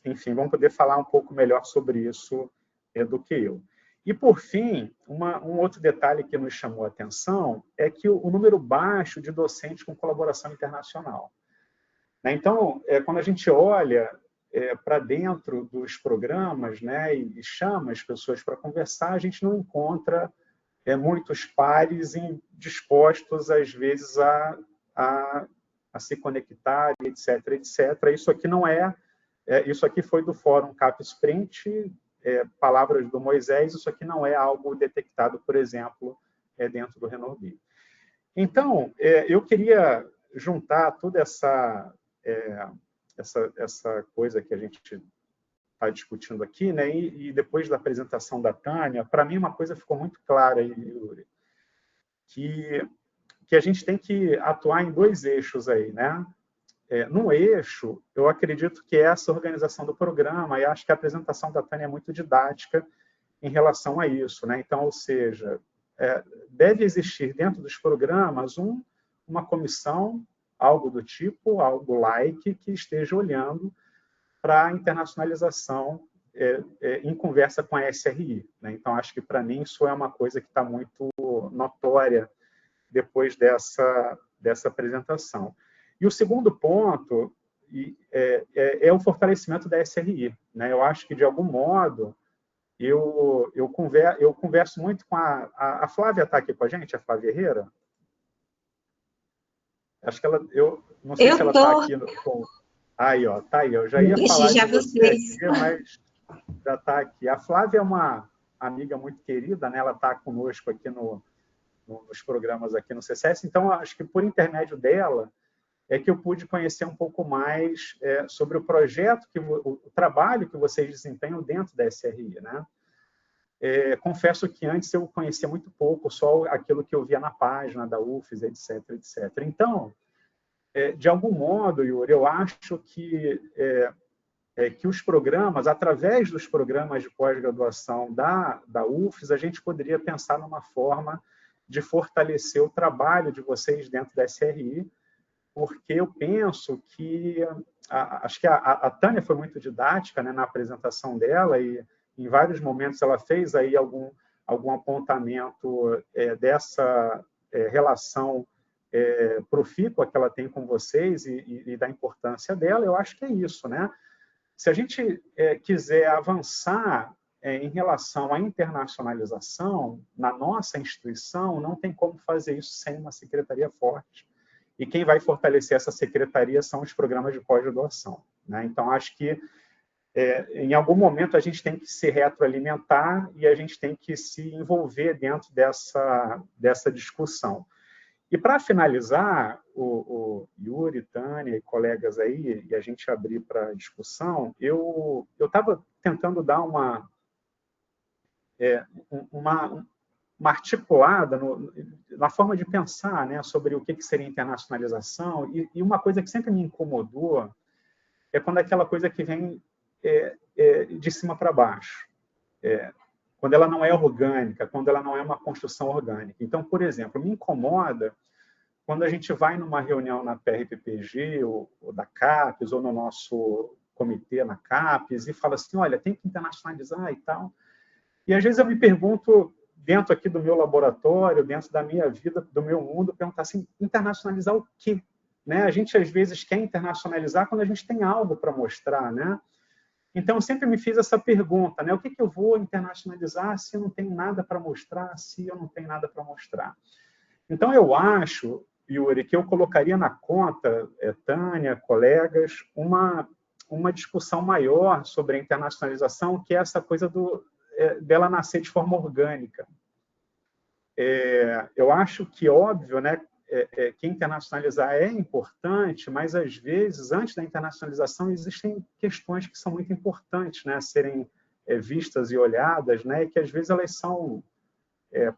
enfim, vão poder falar um pouco melhor sobre isso do que eu. E, por fim, um outro detalhe que nos chamou a atenção é que o número baixo de docentes com colaboração internacional. Então, quando a gente olha para dentro dos programas, né, e chama as pessoas para conversar, a gente não encontra muitos pares dispostos, às vezes, a se conectar, etc., etc. Isso aqui não isso aqui foi do Fórum CAP Sprint, palavras do Moisés, isso aqui não é algo detectado, por exemplo, dentro do Renove. Então, eu queria juntar toda essa coisa que a gente está discutindo aqui, né? E depois da apresentação da Tânia, para mim uma coisa ficou muito clara, Yuri, que a gente tem que atuar em dois eixos aí, né? Num eixo, eu acredito que é essa organização do programa, e acho que a apresentação da Tânia é muito didática em relação a isso, né? Então, ou seja, deve existir dentro dos programas uma comissão, algo do tipo, algo like, que esteja olhando para a internacionalização em conversa com a SRI, né? Então, acho que, para mim, isso é uma coisa que está muito notória depois dessa apresentação. E o segundo ponto é o fortalecimento da SRI, né? Eu acho que, de algum modo, eu converso muito com a Flávia. Está aqui com a gente, a Flávia Herrera? Acho que eu não sei se ela está aqui. Aí, ó, tá aí. Eu já ia falar de você aqui, mas já está aqui. A Flávia é uma amiga muito querida, né? Ela está conosco aqui nos programas aqui no CCS. Então, acho que por intermédio dela que eu pude conhecer um pouco mais sobre o projeto, o trabalho que vocês desempenham dentro da SRI, né? Confesso que antes eu conhecia muito pouco, só aquilo que eu via na página da UFES, etc., etc. Então, de algum modo, Yuri, eu acho que os programas, através dos programas de pós-graduação da UFES, a gente poderia pensar numa forma de fortalecer o trabalho de vocês dentro da SRI, porque eu penso que acho que a Tânia foi muito didática, né, na apresentação dela, e em vários momentos ela fez aí algum apontamento dessa relação profícua que ela tem com vocês e da importância dela. Eu acho que é isso, né? Se a gente quiser avançar em relação à internacionalização na nossa instituição, não tem como fazer isso sem uma secretaria forte. E quem vai fortalecer essa secretaria são os programas de pós-graduação, né? Então, acho que, em algum momento, a gente tem que se retroalimentar e a gente tem que se envolver dentro dessa discussão. E, para finalizar, o Yuri, Tânia e colegas aí, e a gente abrir para discussão, eu estava tentando dar uma articulada na forma de pensar, né, sobre o que seria internacionalização, e uma coisa que sempre me incomodou é quando aquela coisa que vem de cima para baixo, quando ela não é orgânica, quando ela não é uma construção orgânica. Então, por exemplo, me incomoda quando a gente vai numa reunião na PRPPG, ou da CAPES, ou no nosso comitê na CAPES, e fala assim, olha, tem que internacionalizar e tal. E, às vezes, eu me pergunto, dentro aqui do meu laboratório, dentro da minha vida, do meu mundo, perguntar assim, internacionalizar o quê? Né? A gente, às vezes, quer internacionalizar quando a gente tem algo para mostrar, né? Então, eu sempre me fiz essa pergunta, né? O que eu vou internacionalizar se eu não tenho nada para mostrar, se eu não tenho nada para mostrar? Então, eu acho, Yuri, que eu colocaria na conta, Tânia, colegas, uma discussão maior sobre a internacionalização, que é essa coisa dela nascer de forma orgânica. Eu acho que, óbvio, né, que internacionalizar é importante, mas, às vezes, antes da internacionalização, existem questões que são muito importantes, né, a serem vistas e olhadas, né, e que, às vezes, elas são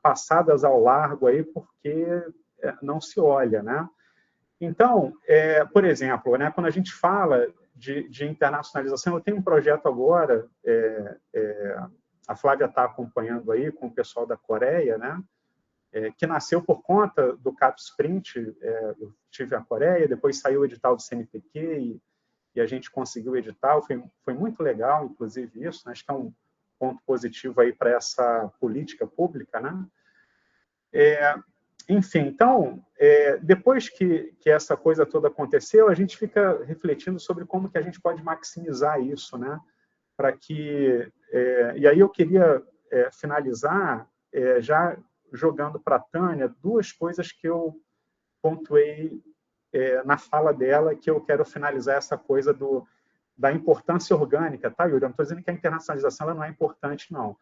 passadas ao largo aí porque não se olha, né? Então, por exemplo, né, quando a gente fala de internacionalização, eu tenho um projeto agora, a Flávia está acompanhando aí com o pessoal da Coreia, né? que nasceu por conta do CAPES-Print. Eu tive a Coreia, depois saiu o edital do CNPq e a gente conseguiu o edital. Foi muito legal, inclusive, isso, né? Acho que é um ponto positivo aí para essa política pública, né? Enfim, então, depois que essa coisa toda aconteceu, a gente fica refletindo sobre como que a gente pode maximizar isso, né? Para que... e aí eu queria finalizar já jogando para a Tânia duas coisas que eu pontuei na fala dela, que eu quero finalizar essa coisa da importância orgânica, tá, Yuri? Eu não estou dizendo que a internacionalização ela não é importante, não.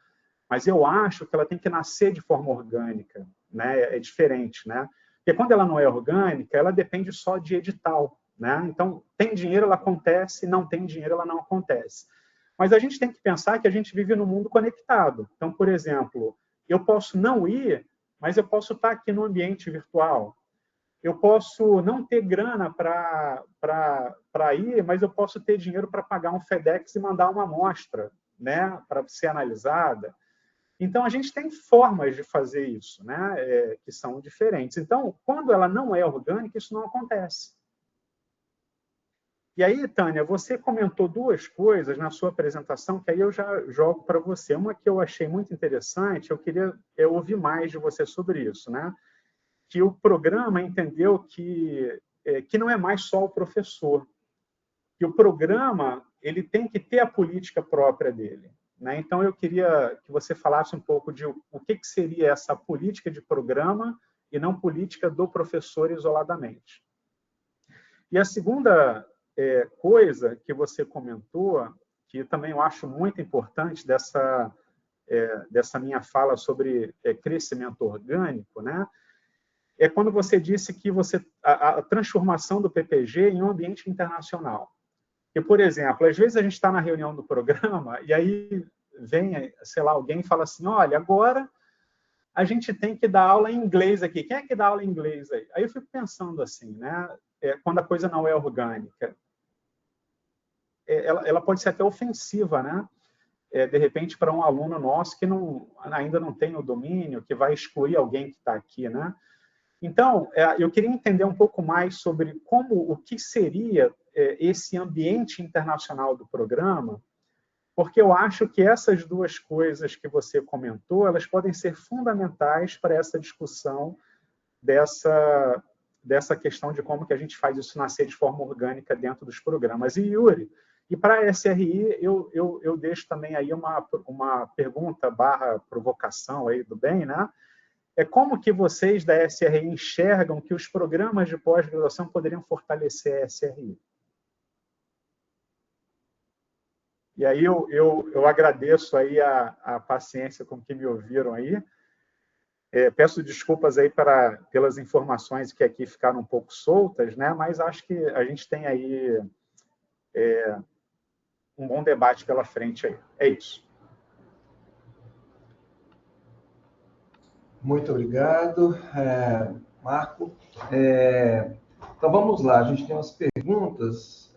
Mas eu acho que ela tem que nascer de forma orgânica, né? É diferente, né? Porque quando ela não é orgânica, ela depende só de edital, né? Então, tem dinheiro, ela acontece, não tem dinheiro, ela não acontece. Mas a gente tem que pensar que a gente vive num mundo conectado. Então, por exemplo, eu posso não ir, mas eu posso estar aqui no ambiente virtual. Eu posso não ter grana para ir, mas eu posso ter dinheiro para pagar um FedEx e mandar uma amostra, né, para ser analisada. Então, a gente tem formas de fazer isso, né, que são diferentes. Então, quando ela não é orgânica, isso não acontece. E aí, Tânia, você comentou duas coisas na sua apresentação que aí eu já jogo para você. Uma que eu achei muito interessante, eu queria ouvir mais de você sobre isso, né? Que o programa entendeu que não é mais só o professor, que o programa ele tem que ter a política própria dele, né? Então, eu queria que você falasse um pouco de o que seria essa política de programa e não política do professor isoladamente. E a segunda coisa que você comentou, que também eu acho muito importante dessa minha fala sobre crescimento orgânico, né? É quando você disse que a transformação do PPG em um ambiente internacional. E, por exemplo, às vezes a gente está na reunião do programa e aí vem, sei lá, alguém e fala assim, olha, agora a gente tem que dar aula em inglês aqui. Quem é que dá aula em inglês aí? Aí eu fico pensando assim, né? Quando a coisa não é orgânica. Ela pode ser até ofensiva, né? De repente, para um aluno nosso que ainda não tem o domínio, que vai excluir alguém que está aqui, né? Então, eu queria entender um pouco mais sobre o que seria esse ambiente internacional do programa, porque eu acho que essas duas coisas que você comentou, elas podem ser fundamentais para essa discussão dessa questão de como que a gente faz isso nascer de forma orgânica dentro dos programas. E, Yuri, e para a SRI, eu deixo também aí uma pergunta / provocação aí do bem, né? Como que vocês da SRI enxergam que os programas de pós-graduação poderiam fortalecer a SRI? E aí eu agradeço aí a paciência com que me ouviram aí. Peço desculpas aí pelas informações que aqui ficaram um pouco soltas, né? Mas acho que a gente tem aí um bom debate pela frente aí. É isso. Muito obrigado, Marco. Então, vamos lá. A gente tem umas perguntas.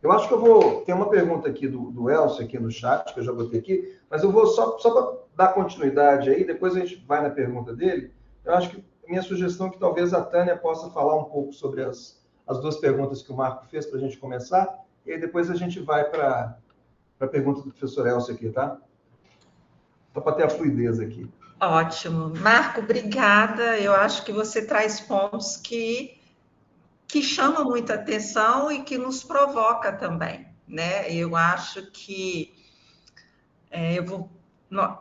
Eu acho que eu vou... Tem uma pergunta aqui do Elcio aqui no chat, que eu já botei aqui, mas eu vou só para dar continuidade aí, depois a gente vai na pergunta dele. Eu acho que a minha sugestão é que talvez a Tânia possa falar um pouco sobre as duas perguntas que o Marco fez para a gente começar, e aí depois a gente vai para a pergunta do professor Elcio aqui, tá? Só para ter a fluidez aqui. Ótimo. Marco, obrigada. Eu acho que você traz pontos que chamam muita atenção e que nos provoca também, né? Eu acho que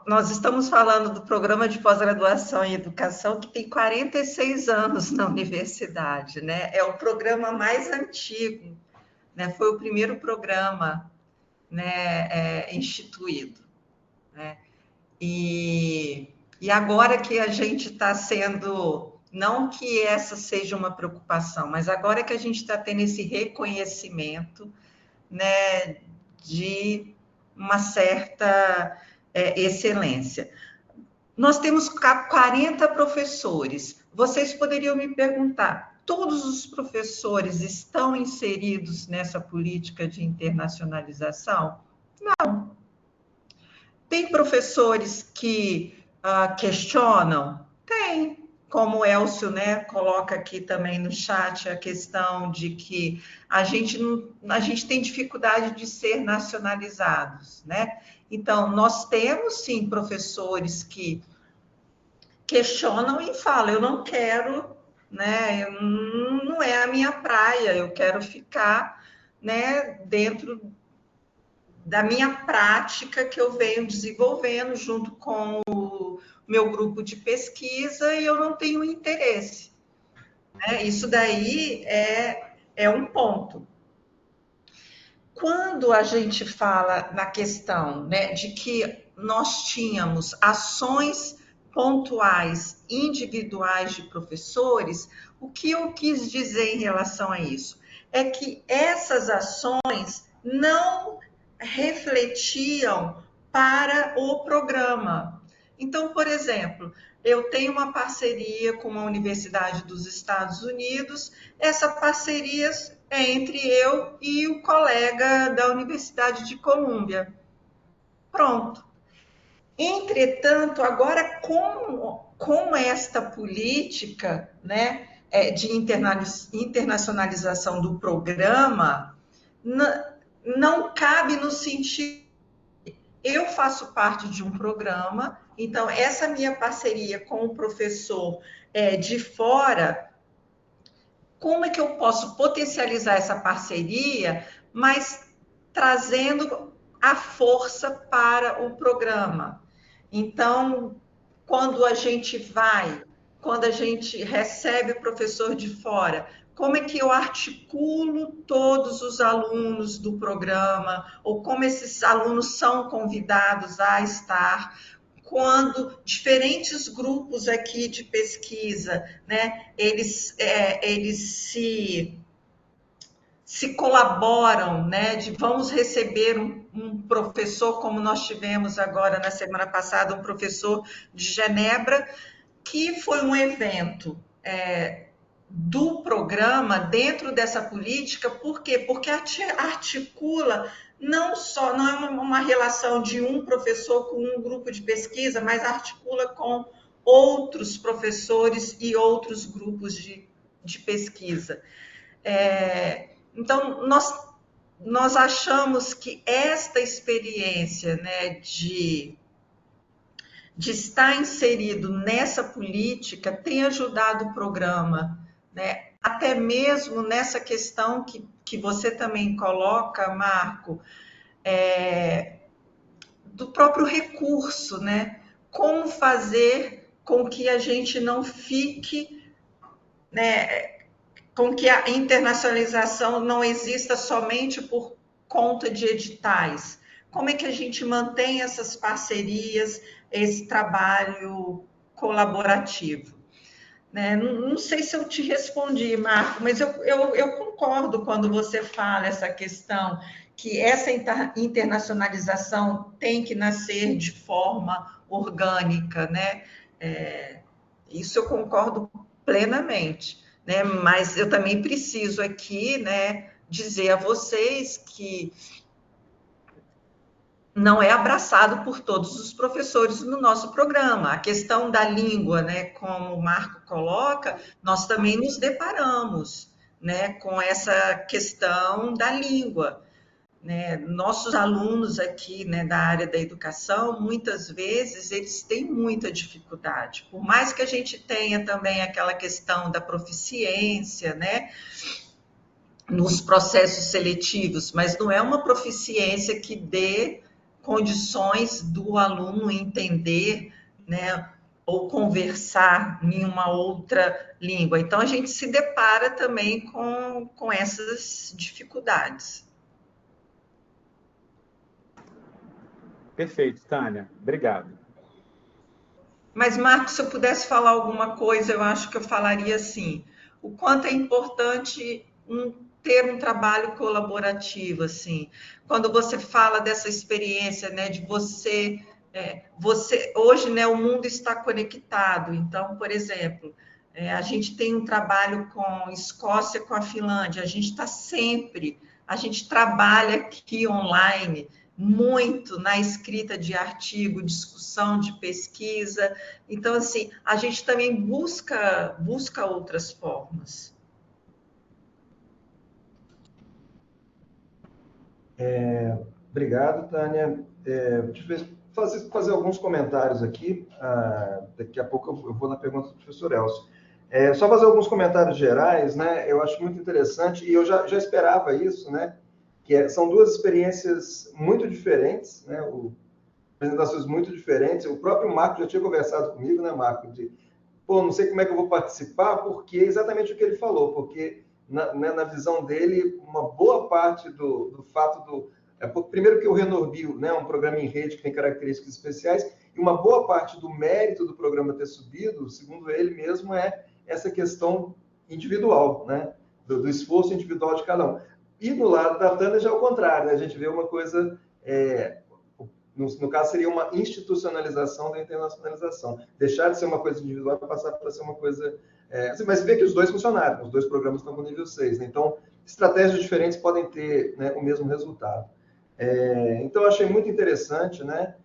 nós estamos falando do programa de pós-graduação em educação que tem 46 anos na universidade, né? É o programa mais antigo, né? Foi o primeiro programa, né, instituído, né? E agora que a gente está sendo, não que essa seja uma preocupação, mas agora que a gente está tendo esse reconhecimento, né, de uma certa excelência. Nós temos 40 professores. Vocês poderiam me perguntar, todos os professores estão inseridos nessa política de internacionalização? Não. Tem professores que questionam? Tem. Como o Elcio, né, coloca aqui também no chat a questão de que a gente tem dificuldade de ser nacionalizados, né? Então, nós temos, sim, professores que questionam e falam, eu não quero, né, não é a minha praia, eu quero ficar, né, dentro da minha prática que eu venho desenvolvendo junto com o meu grupo de pesquisa e eu não tenho interesse, né? Isso daí é um ponto. Quando a gente fala na questão, né, de que nós tínhamos ações pontuais, individuais de professores, o que eu quis dizer em relação a isso? É que essas ações não refletiam para o programa. Então, por exemplo, eu tenho uma parceria com uma universidade dos Estados Unidos, essa parceria é entre eu e o colega da Universidade de Colômbia. Pronto. Entretanto, agora com esta política, né, de internacionalização do programa, não cabe no sentido... Eu faço parte de um programa, então essa minha parceria com o professor de fora, como é que eu posso potencializar essa parceria, mas trazendo a força para o programa? Então, quando a gente recebe o professor de fora, como é que eu articulo todos os alunos do programa, ou como esses alunos são convidados a estar, quando diferentes grupos aqui de pesquisa, né, eles se colaboram, né, de vamos receber um professor, como nós tivemos agora na semana passada, um professor de Genebra, que foi um evento do programa dentro dessa política. Por quê? Porque articula não é uma relação de um professor com um grupo de pesquisa, mas articula com outros professores e outros grupos de pesquisa. Então, nós achamos que esta experiência, né, de estar inserido nessa política tem ajudado o programa, né? Até mesmo nessa questão que você também coloca, Marco, do próprio recurso, né? Como fazer com que a gente não fique, né, com que a internacionalização não exista somente por conta de editais. Como é que a gente mantém essas parcerias, esse trabalho colaborativo? Né? Não sei se eu te respondi, Marco, mas eu concordo quando você fala essa questão que essa internacionalização tem que nascer de forma orgânica, né? Isso eu concordo plenamente, né? Mas eu também preciso aqui, né, dizer a vocês que não é abraçado por todos os professores no nosso programa. A questão da língua, né, como o Marco coloca, nós também nos deparamos, né, com essa questão da língua. Né? Nossos alunos aqui, né, da área da educação, muitas vezes eles têm muita dificuldade. Por mais que a gente tenha também aquela questão da proficiência, né, nos processos seletivos, mas não é uma proficiência que dê condições do aluno entender, né, ou conversar em uma outra língua. Então, a gente se depara também com essas dificuldades. Perfeito, Tânia. Obrigado. Mas, Marcos, se eu pudesse falar alguma coisa, eu acho que eu falaria assim, o quanto é importante ter um trabalho colaborativo, assim. Quando você fala dessa experiência, né, de você hoje, né, o mundo está conectado. Então, por exemplo, a gente tem um trabalho com a Escócia, com a Finlândia, a gente trabalha aqui online, muito na escrita de artigo, discussão de pesquisa. Então, assim, a gente também busca outras formas. Obrigado, Tânia. Deixa eu fazer alguns comentários aqui. Daqui a pouco eu vou na pergunta do professor Elcio. Só fazer alguns comentários gerais, né? Eu acho muito interessante, e eu já esperava isso, né? São duas experiências muito diferentes, né? Apresentações muito diferentes. O próprio Marco já tinha conversado comigo, né, Marco? Não sei como é que eu vou participar, porque exatamente o que ele falou, porque na visão dele, uma boa parte do fato primeiro que o Renorbio, né, é um programa em rede que tem características especiais, e uma boa parte do mérito do programa ter subido, segundo ele mesmo, é essa questão individual, né, do esforço individual de cada um. E no lado da Tânia já é o contrário, né? A gente vê uma coisa, no caso seria uma institucionalização da internacionalização, deixar de ser uma coisa individual para passar para ser uma coisa... mas você vê que os dois funcionaram, os dois programas estão com nível 6, né? Então, estratégias diferentes podem ter, né, o mesmo resultado. Então, eu achei muito interessante, né?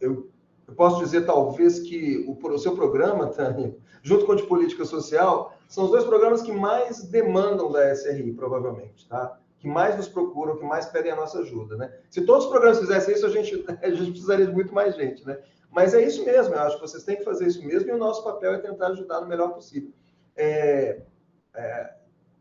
Eu posso dizer, talvez, que o seu programa, Tânia, junto com o de política social, são os dois programas que mais demandam da SRI, provavelmente, tá? Que mais nos procuram, que mais pedem a nossa ajuda, né? Se todos os programas fizessem isso, a gente precisaria de muito mais gente, né? Mas é isso mesmo, eu acho que vocês têm que fazer isso mesmo, e o nosso papel é tentar ajudar no melhor possível.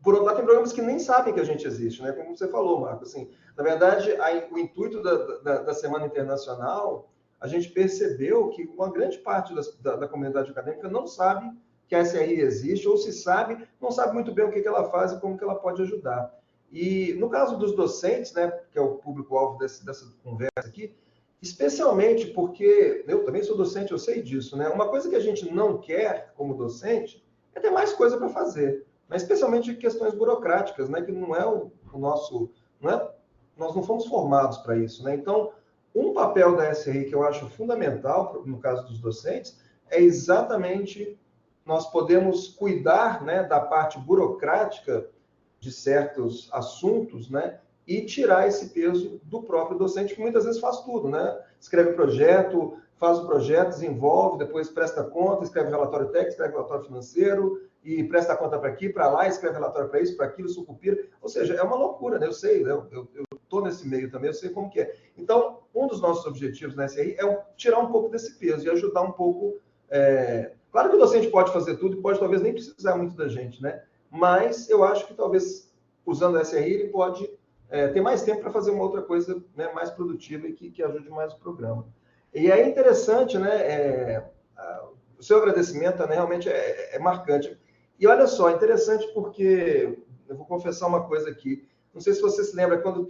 Por outro lado, tem programas que nem sabem que a gente existe, né? Como você falou, Marco, assim, na verdade, o intuito da Semana Internacional, a gente percebeu que uma grande parte da comunidade acadêmica não sabe que a SRI existe, ou se sabe, não sabe muito bem o que ela faz e como que ela pode ajudar. E no caso dos docentes, né, que é o público-alvo dessa conversa aqui, especialmente porque eu também sou docente, eu sei disso, né? Uma coisa que a gente não quer como docente é ter mais coisa para fazer, mas especialmente questões burocráticas, né, que não é o nosso, nós não fomos formados para isso, né? Então, um papel da SRI que eu acho fundamental no caso dos docentes é exatamente nós podemos cuidar, né, da parte burocrática de certos assuntos, né, e tirar esse peso do próprio docente, que muitas vezes faz tudo, né? Escreve projeto, faz o projeto, desenvolve, depois presta conta, escreve relatório técnico, escreve relatório financeiro, e presta conta para aqui, para lá, escreve relatório para isso, para aquilo, sucupira. Ou seja, é uma loucura, né? Eu sei, né? Eu estou nesse meio também, eu sei como que é. Então, um dos nossos objetivos na SRI é tirar um pouco desse peso e ajudar um pouco... Claro que o docente pode fazer tudo e pode talvez nem precisar muito da gente, né? Mas eu acho que talvez, usando a SRI, ele pode ter mais tempo para fazer uma outra coisa, né, mais produtiva e que ajude mais o programa. E é interessante, né? O seu agradecimento, né, realmente é marcante. E olha só, interessante porque eu vou confessar uma coisa aqui. Não sei se você se lembra quando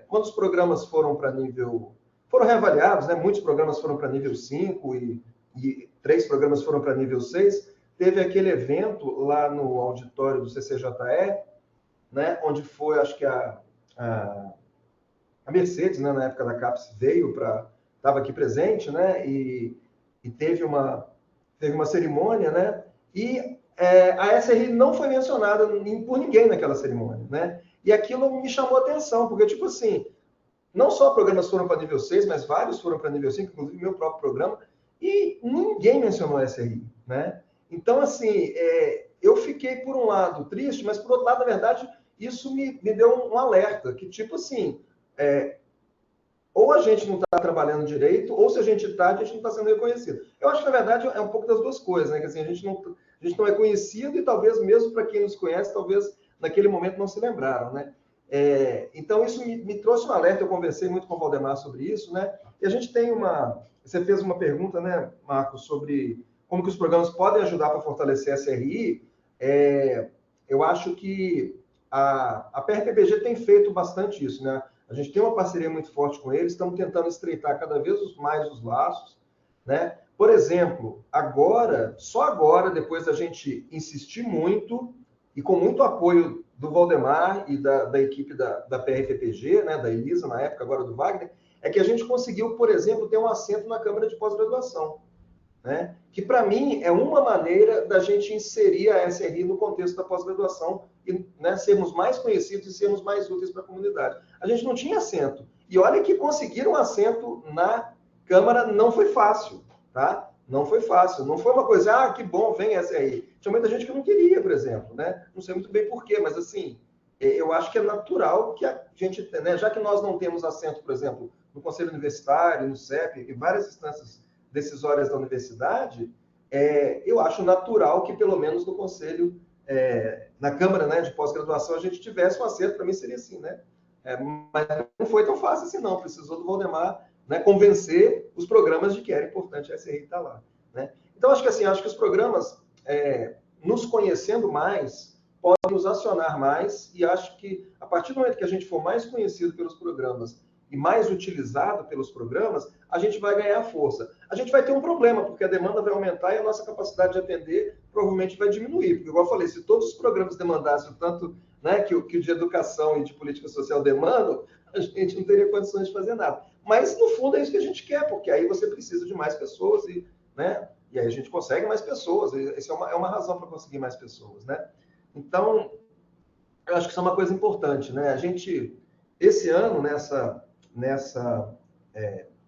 quando os programas foram para nível... Foram reavaliados, né? Muitos programas foram para nível 5 e 3 programas foram para nível 6. Teve aquele evento lá no auditório do CCJE, né? Onde foi, acho que a Mercedes, né? Na época da CAPES, estava aqui presente, né? E teve uma cerimônia, né? E a SRI não foi mencionada por ninguém naquela cerimônia, né? E aquilo me chamou a atenção, porque, tipo assim, não só programas foram para nível 6, mas vários foram para nível 5, inclusive meu próprio programa, e ninguém mencionou a SRI, né? Então, assim, eu fiquei, por um lado, triste, mas, por outro lado, na verdade, isso me deu um alerta, que, tipo assim, ou a gente não está trabalhando direito, ou se a gente está, a gente não está sendo reconhecido. Eu acho que, na verdade, é um pouco das duas coisas, né? Que, assim, a gente não é conhecido e talvez mesmo para quem nos conhece, talvez naquele momento não se lembraram, né? Então, isso me trouxe um alerta, eu conversei muito com o Valdemar sobre isso, né? E a gente tem você fez uma pergunta, né, Marcos, sobre como que os programas podem ajudar para fortalecer a SRI. Eu acho que a PRPBG tem feito bastante isso, né? A gente tem uma parceria muito forte com eles, estamos tentando estreitar cada vez mais os laços, né? Por exemplo, só agora, depois da gente insistir muito e com muito apoio do Valdemar e da equipe da PRFPG, né, da Elisa, na época, agora do Wagner, é que a gente conseguiu, por exemplo, ter um assento na Câmara de Pós-Graduação, né? Que, para mim, é uma maneira da gente inserir a SRI no contexto da pós-graduação e, né, sermos mais conhecidos e sermos mais úteis para a comunidade. A gente não tinha assento. E olha que conseguir um assento na Câmara não foi fácil, tá? Não foi fácil. Não foi uma coisa, que bom, vem essa aí. Tinha muita gente que não queria, por exemplo, né? Não sei muito bem por quê, mas assim, eu acho que é natural que a gente, né, já que nós não temos assento, por exemplo, no Conselho Universitário, no CEP, e várias instâncias decisórias da universidade, eu acho natural que, pelo menos no Conselho, na Câmara, né, de pós-graduação, a gente tivesse um assento. Para mim seria assim, né? Mas não foi tão fácil assim, não. Precisou do Valdemar, né, convencer os programas de que era importante a SRI estar lá, né? Então, acho que os programas, nos conhecendo mais, podem nos acionar mais, e acho que, a partir do momento que a gente for mais conhecido pelos programas e mais utilizado pelos programas, a gente vai ganhar força. A gente vai ter um problema, porque a demanda vai aumentar e a nossa capacidade de atender provavelmente vai diminuir. Porque, igual eu falei, se todos os programas demandassem o tanto, né, que o de educação e de política social demandam, a gente não teria condições de fazer nada. Mas, no fundo, é isso que a gente quer, porque aí você precisa de mais pessoas, né, e aí a gente consegue mais pessoas. Essa é uma razão para conseguir mais pessoas, né? Então, eu acho que isso é uma coisa importante, né? A gente, esse ano,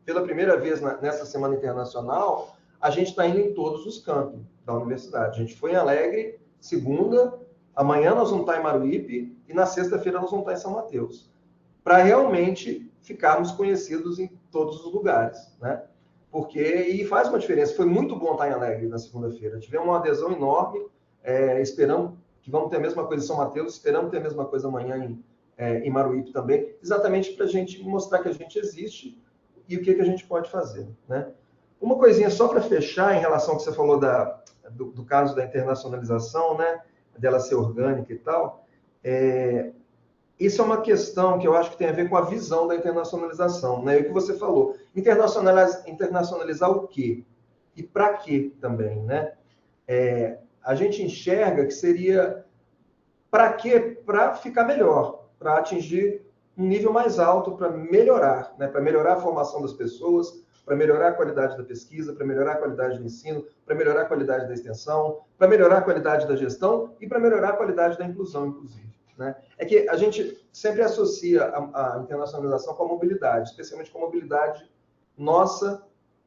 pela primeira vez nessa Semana Internacional, a gente está indo em todos os campos da universidade. A gente foi em Alegre, segunda, amanhã nós vamos estar em Maruípe e na sexta-feira nós vamos estar em São Mateus, para realmente ficarmos conhecidos em todos os lugares, né? E faz uma diferença. Foi muito bom estar em Alegre na segunda-feira. Tivemos uma adesão enorme, esperamos que vamos ter a mesma coisa em São Mateus, esperamos ter a mesma coisa amanhã em Maruípe também, exatamente para a gente mostrar que a gente existe e o que a gente pode fazer, né? Uma coisinha só para fechar em relação ao que você falou do caso da internacionalização, né? Dela ser orgânica e tal. Isso é uma questão que eu acho que tem a ver com a visão da internacionalização, né? E o que você falou, internacionalizar o quê? E para quê também, né? A gente enxerga que seria para quê? Para ficar melhor, para atingir um nível mais alto, para melhorar, né? Para melhorar a formação das pessoas, para melhorar a qualidade da pesquisa, para melhorar a qualidade do ensino, para melhorar a qualidade da extensão, para melhorar a qualidade da gestão e para melhorar a qualidade da inclusão, inclusive, né? É que a gente sempre associa a internacionalização com a mobilidade, especialmente com a mobilidade nossa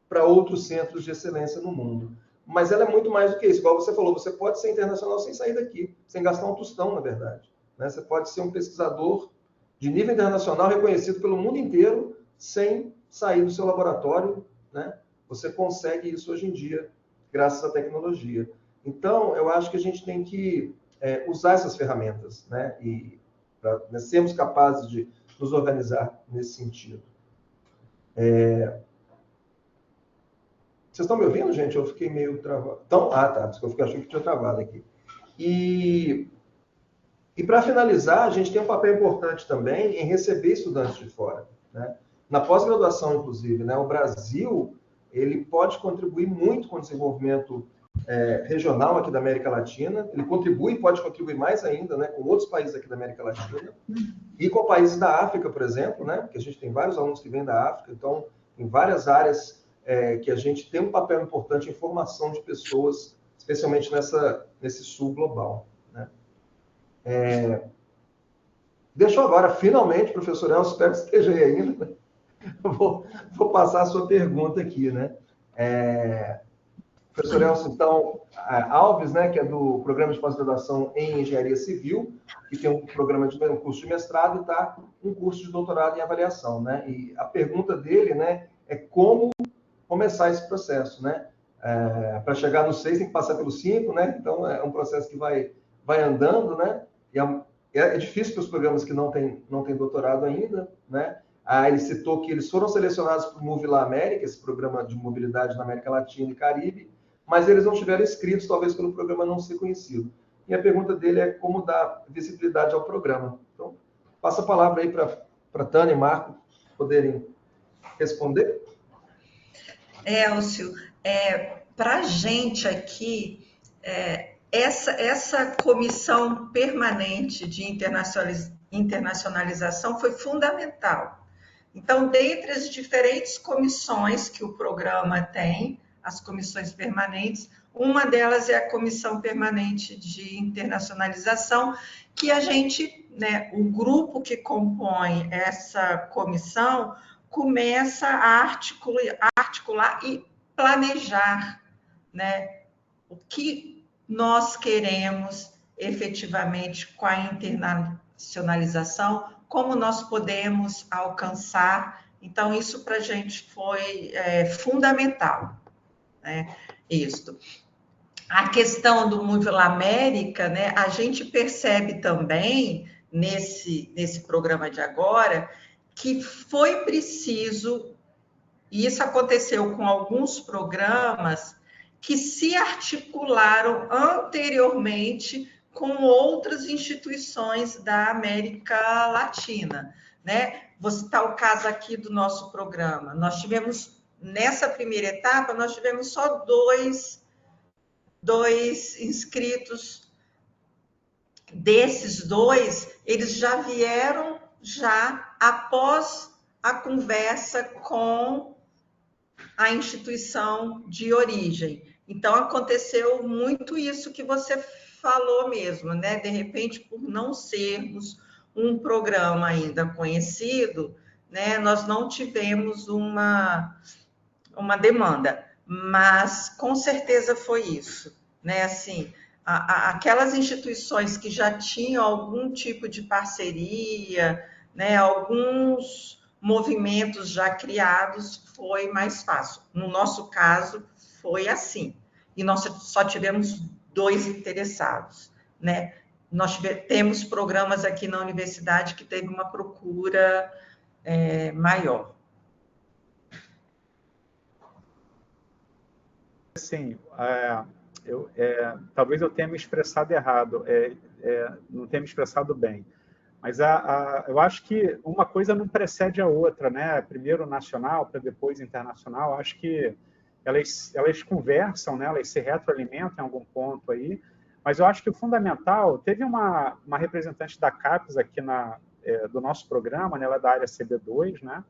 para outros centros de excelência no mundo. Mas ela é muito mais do que isso. Igual você falou, você pode ser internacional sem sair daqui, sem gastar um tostão, na verdade, né? Você pode ser um pesquisador de nível internacional reconhecido pelo mundo inteiro sem sair do seu laboratório, né? Você consegue isso hoje em dia, graças à tecnologia. Então, eu acho que a gente tem que usar essas ferramentas, né? E para sermos capazes de nos organizar nesse sentido. Vocês estão me ouvindo, gente? Eu fiquei meio travado. Então, tá. Eu achei que tinha travado aqui. E para finalizar, a gente tem um papel importante também em receber estudantes de fora, né? Na pós-graduação, inclusive, né? O Brasil, ele pode contribuir muito com o desenvolvimento regional aqui da América Latina. Ele contribui e pode contribuir mais ainda, né, com outros países aqui da América Latina e com países da África, por exemplo, né? Porque a gente tem vários alunos que vêm da África, então, em várias áreas que a gente tem um papel importante em formação de pessoas, especialmente nesse sul global, né? Deixa eu agora, finalmente, professor Elcio, espero que esteja aí ainda, vou passar a sua pergunta aqui, né? Professor Elcio, então, Alves, né, que é do Programa de Pós-Graduação em Engenharia Civil, que tem um curso de mestrado e está um curso de doutorado em avaliação, né? E a pergunta dele, né, é como começar esse processo, né? Para chegar no 6 tem que passar pelo 5, né? Então, é um processo que vai andando, né? E é difícil para os programas que não têm doutorado ainda, né? Ele citou que eles foram selecionados para o Move La América, esse programa de mobilidade na América Latina e Caribe, mas eles não tiveram inscritos, talvez pelo programa não ser conhecido. E a pergunta dele é como dar visibilidade ao programa. Então, passa a palavra aí para Tânia e Marco poderem responder. Elcio, para a gente aqui, essa comissão permanente de internacionalização foi fundamental. Então, dentre as diferentes comissões que o programa tem, as comissões permanentes. Uma delas é a Comissão Permanente de Internacionalização, que a gente, né, o grupo que compõe essa comissão começa a articular e planejar, né, o que nós queremos efetivamente com a internacionalização, como nós podemos alcançar. Então, isso para a gente foi fundamental, né? Isso. A questão do Movil América, né? A gente percebe também nesse programa de agora que foi preciso, e isso aconteceu com alguns programas que se articularam anteriormente com outras instituições da América Latina, né? Vou citar o caso aqui do nosso programa. Nós tivemos, nessa primeira etapa, nós tivemos só dois inscritos. Desses dois, eles já vieram após a conversa com a instituição de origem. Então, aconteceu muito isso que você falou mesmo, né? De repente, por não sermos um programa ainda conhecido, né, nós não tivemos uma demanda, mas com certeza foi isso, né? Assim, aquelas instituições que já tinham algum tipo de parceria, né, alguns movimentos já criados, foi mais fácil. No nosso caso, foi assim. E nós só tivemos 2 interessados, né? Nós temos programas aqui na universidade que teve uma procura maior. Sim, talvez eu tenha me expressado errado, não tenha me expressado bem. Mas eu acho que uma coisa não precede a outra, né? Primeiro nacional, para depois internacional. Acho que elas conversam, né? Elas se retroalimentam em algum ponto aí. Mas eu acho que o fundamental... Teve uma representante da CAPES aqui do nosso programa, né? Ela é da área CB2, né?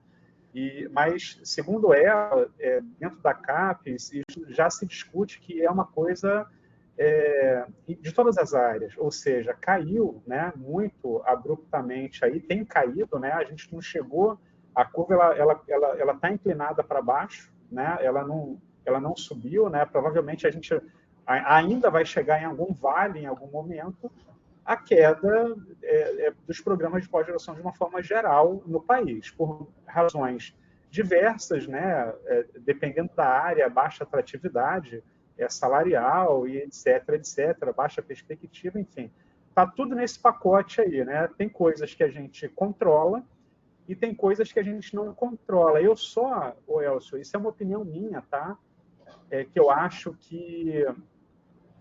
Mas, segundo ela, dentro da CAPES, isso já se discute que é uma coisa de todas as áreas, ou seja, caiu, né, muito abruptamente, aí tem caído, né, a gente não chegou, a curva ela está inclinada para baixo, né, ela não subiu, né, provavelmente a gente ainda vai chegar em algum vale, em algum momento, a queda dos programas de pós-graduação de uma forma geral no país, por razões diversas, né, dependendo da área, baixa atratividade, salarial e etc, baixa perspectiva, enfim. Está tudo nesse pacote aí, né? Tem coisas que a gente controla e tem coisas que a gente não controla. Elcio, isso é uma opinião minha, tá? Que eu acho que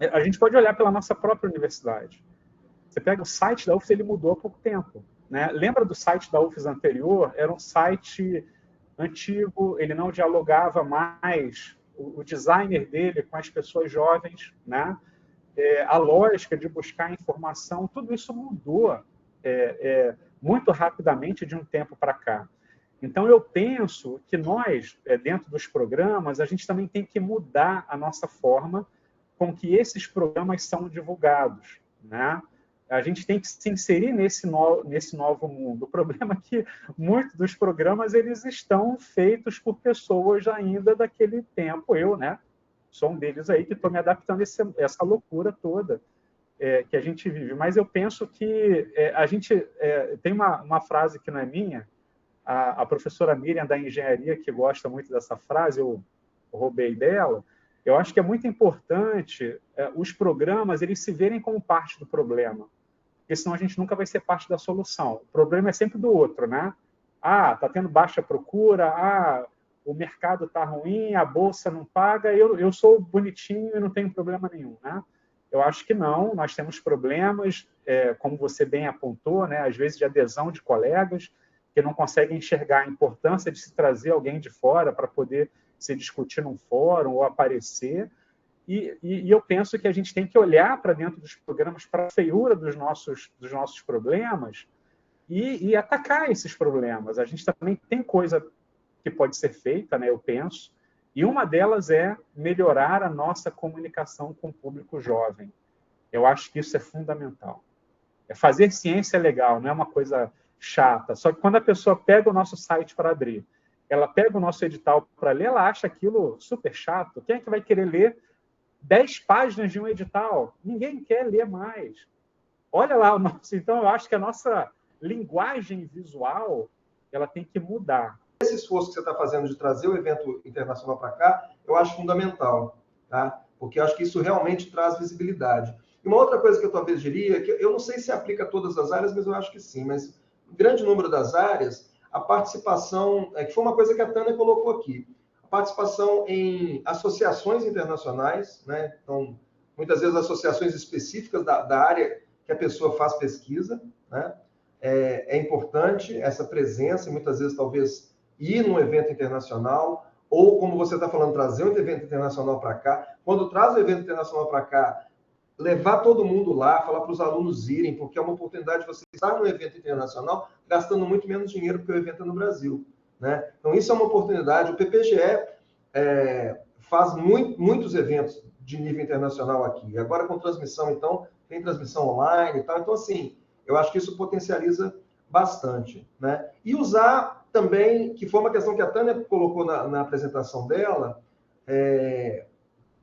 a gente pode olhar pela nossa própria universidade. Você pega o site da UFES, ele mudou há pouco tempo, né? Lembra do site da UFES anterior? Era um site antigo, ele não dialogava mais o designer dele com as pessoas jovens, né? A lógica de buscar informação, tudo isso mudou muito rapidamente de um tempo para cá. Então, eu penso que nós, dentro dos programas, a gente também tem que mudar a nossa forma com que esses programas são divulgados, né? A gente tem que se inserir nesse novo mundo. O problema é que muitos dos programas eles estão feitos por pessoas ainda daquele tempo. Eu, né, sou um deles aí que estou me adaptando a essa loucura toda que a gente vive. Mas eu penso que a gente tem uma frase que não é minha, a professora Miriam da engenharia, que gosta muito dessa frase, eu roubei dela. Eu acho que é muito importante os programas eles se verem como parte do problema, porque senão a gente nunca vai ser parte da solução. O problema é sempre do outro, né? Está tendo baixa procura, o mercado está ruim, a bolsa não paga, eu sou bonitinho e não tenho problema nenhum, né? Eu acho que não, nós temos problemas, como você bem apontou, né? Às vezes de adesão de colegas que não conseguem enxergar a importância de se trazer alguém de fora para poder se discutir num fórum ou aparecer. E eu penso que a gente tem que olhar para dentro dos programas, para a feiura dos nossos problemas e atacar esses problemas. A gente também tem coisa que pode ser feita, né, eu penso, E uma delas é melhorar a nossa comunicação com o público jovem. Eu acho que isso é fundamental. Fazer ciência é legal, não é uma coisa chata. Só que quando a pessoa pega o nosso site para abrir, ela pega o nosso edital para ler, ela acha aquilo super chato. Quem é que vai querer ler 10 páginas de um edital? Ninguém quer ler mais. Olha lá o nosso... Então, eu acho que a nossa linguagem visual ela tem que mudar. Esse esforço que você está fazendo de trazer o evento internacional para cá, eu acho fundamental, tá? Porque eu acho que isso realmente traz visibilidade. E uma outra coisa que eu talvez diria, que eu não sei se aplica a todas as áreas, mas eu acho que sim, mas no grande número das áreas, a participação, que foi uma coisa que a Tânia colocou aqui, a participação em associações internacionais, né? Então, muitas vezes associações específicas da área que a pessoa faz pesquisa, né? É importante essa presença, e muitas vezes talvez ir num evento internacional, ou como você está falando, trazer um evento internacional para cá. Quando traz o evento internacional para cá, levar todo mundo lá, falar para os alunos irem, porque é uma oportunidade de você estar no evento internacional gastando muito menos dinheiro porque o evento é no Brasil, né? Então, isso é uma oportunidade. O PPGE faz muitos eventos de nível internacional aqui. Agora, com transmissão, então, tem transmissão online e tal. Então, assim, eu acho que isso potencializa bastante, né? E usar também, que foi uma questão que a Tânia colocou na apresentação dela,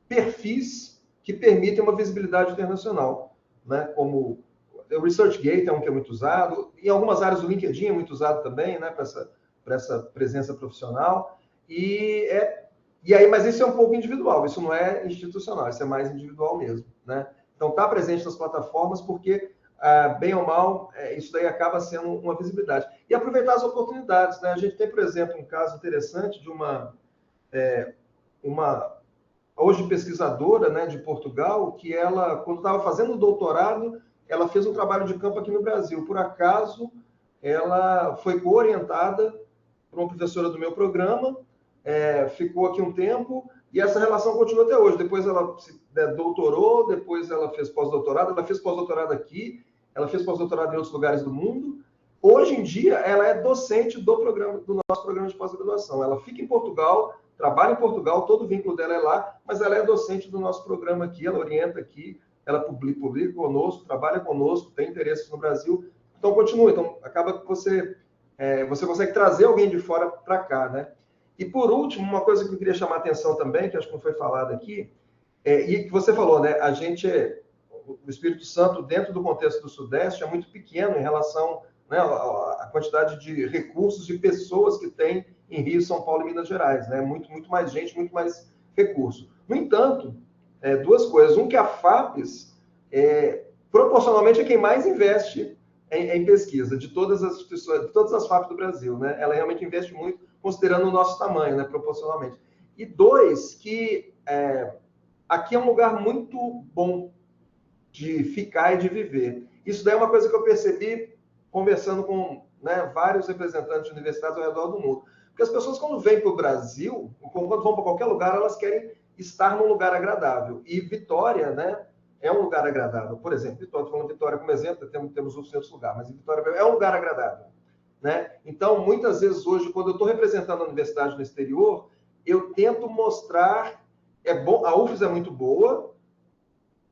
perfis que permitem uma visibilidade internacional, né? Como o ResearchGate é um que é muito usado, em algumas áreas o LinkedIn é muito usado também, né? Para essa presença profissional, e aí, mas isso é um pouco individual, isso não é institucional, isso é mais individual mesmo, né? Então, está presente nas plataformas porque, bem ou mal, isso daí acaba sendo uma visibilidade. E aproveitar as oportunidades, né? A gente tem, por exemplo, um caso interessante de uma hoje pesquisadora, né, de Portugal, que ela, quando estava fazendo o doutorado, ela fez um trabalho de campo aqui no Brasil. Por acaso, ela foi coorientada por uma professora do meu programa, ficou aqui um tempo, e essa relação continua até hoje. Depois ela se doutorou, depois ela fez pós-doutorado, ela fez pós-doutorado aqui, ela fez pós-doutorado em outros lugares do mundo. Hoje em dia, ela é docente do nosso programa de pós-graduação. Ela fica em Portugal, trabalha em Portugal, todo o vínculo dela é lá, mas ela é docente do nosso programa aqui, ela orienta aqui, ela publica conosco, trabalha conosco, tem interesses no Brasil. Então, continua. Então, acaba que você consegue trazer alguém de fora para cá, né? E, por último, uma coisa que eu queria chamar a atenção também, que acho que não foi falado aqui, e que você falou, né? O Espírito Santo, dentro do contexto do Sudeste, é muito pequeno em relação, né, à quantidade de recursos e pessoas que tem em Rio, São Paulo e Minas Gerais, né? Muito mais gente, muito mais recurso. No entanto, duas coisas. Um, que a FAPES, proporcionalmente, é quem mais investe em pesquisa, de todas as instituições, de todas as FAPES do Brasil, né? Ela realmente investe muito, considerando o nosso tamanho, né, proporcionalmente. E dois, que aqui é um lugar muito bom de ficar e de viver. Isso daí é uma coisa que eu percebi conversando com, né, vários representantes de universidades ao redor do mundo. Porque as pessoas, quando vêm para o Brasil, quando vão para qualquer lugar, elas querem estar num lugar agradável. E Vitória, né, é um lugar agradável. Por exemplo, Vitória, estou falando Vitória como exemplo, temos outros lugares, mas Vitória é um lugar agradável, né? Então, muitas vezes hoje, quando eu estou representando a universidade no exterior, eu tento mostrar, a UFES é muito boa,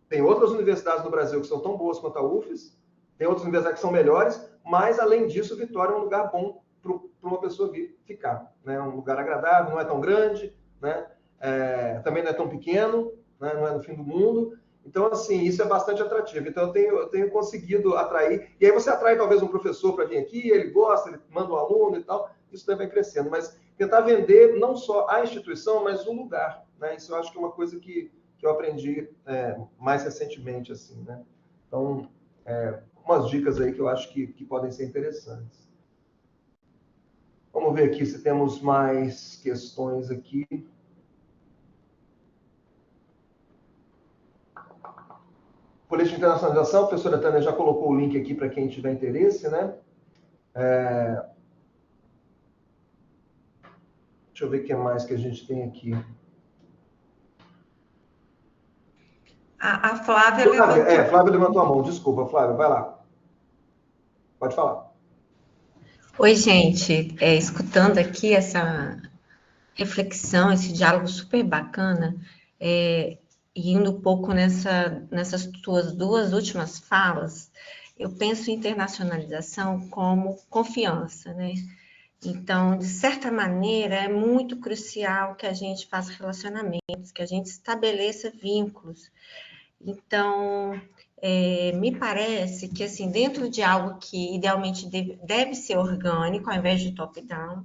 tem outras universidades no Brasil que são tão boas quanto a UFES, tem outras universidades que são melhores, mas, além disso, Vitória é um lugar bom para uma pessoa vir ficar, né? É um lugar agradável, não é tão grande, né? Também não é tão pequeno, né? Não é no fim do mundo. Então, assim, isso é bastante atrativo. Então, eu tenho conseguido atrair. E aí você atrai, talvez, um professor para vir aqui, ele gosta, ele manda um aluno e tal, isso daí vai crescendo. Mas tentar vender não só a instituição, mas o lugar, né? Isso eu acho que é uma coisa que eu aprendi mais recentemente, assim, né? Então, umas dicas aí que eu acho que podem ser interessantes. Vamos ver aqui se temos mais questões aqui. Política de internacionalização, a professora Tânia já colocou o link aqui para quem tiver interesse, né? Deixa eu ver o que mais que a gente tem aqui. A Flávia levantou. Flávia levantou a mão, desculpa, Flávia, vai lá. Pode falar. Oi, gente. Escutando aqui reflexão, esse diálogo super bacana, indo um pouco nessas tuas duas últimas falas, eu penso em internacionalização como confiança, né? Então, de certa maneira, é muito crucial que a gente faça relacionamentos, que a gente estabeleça vínculos. Então, me parece que, assim, dentro de algo que idealmente deve ser orgânico, ao invés de top-down,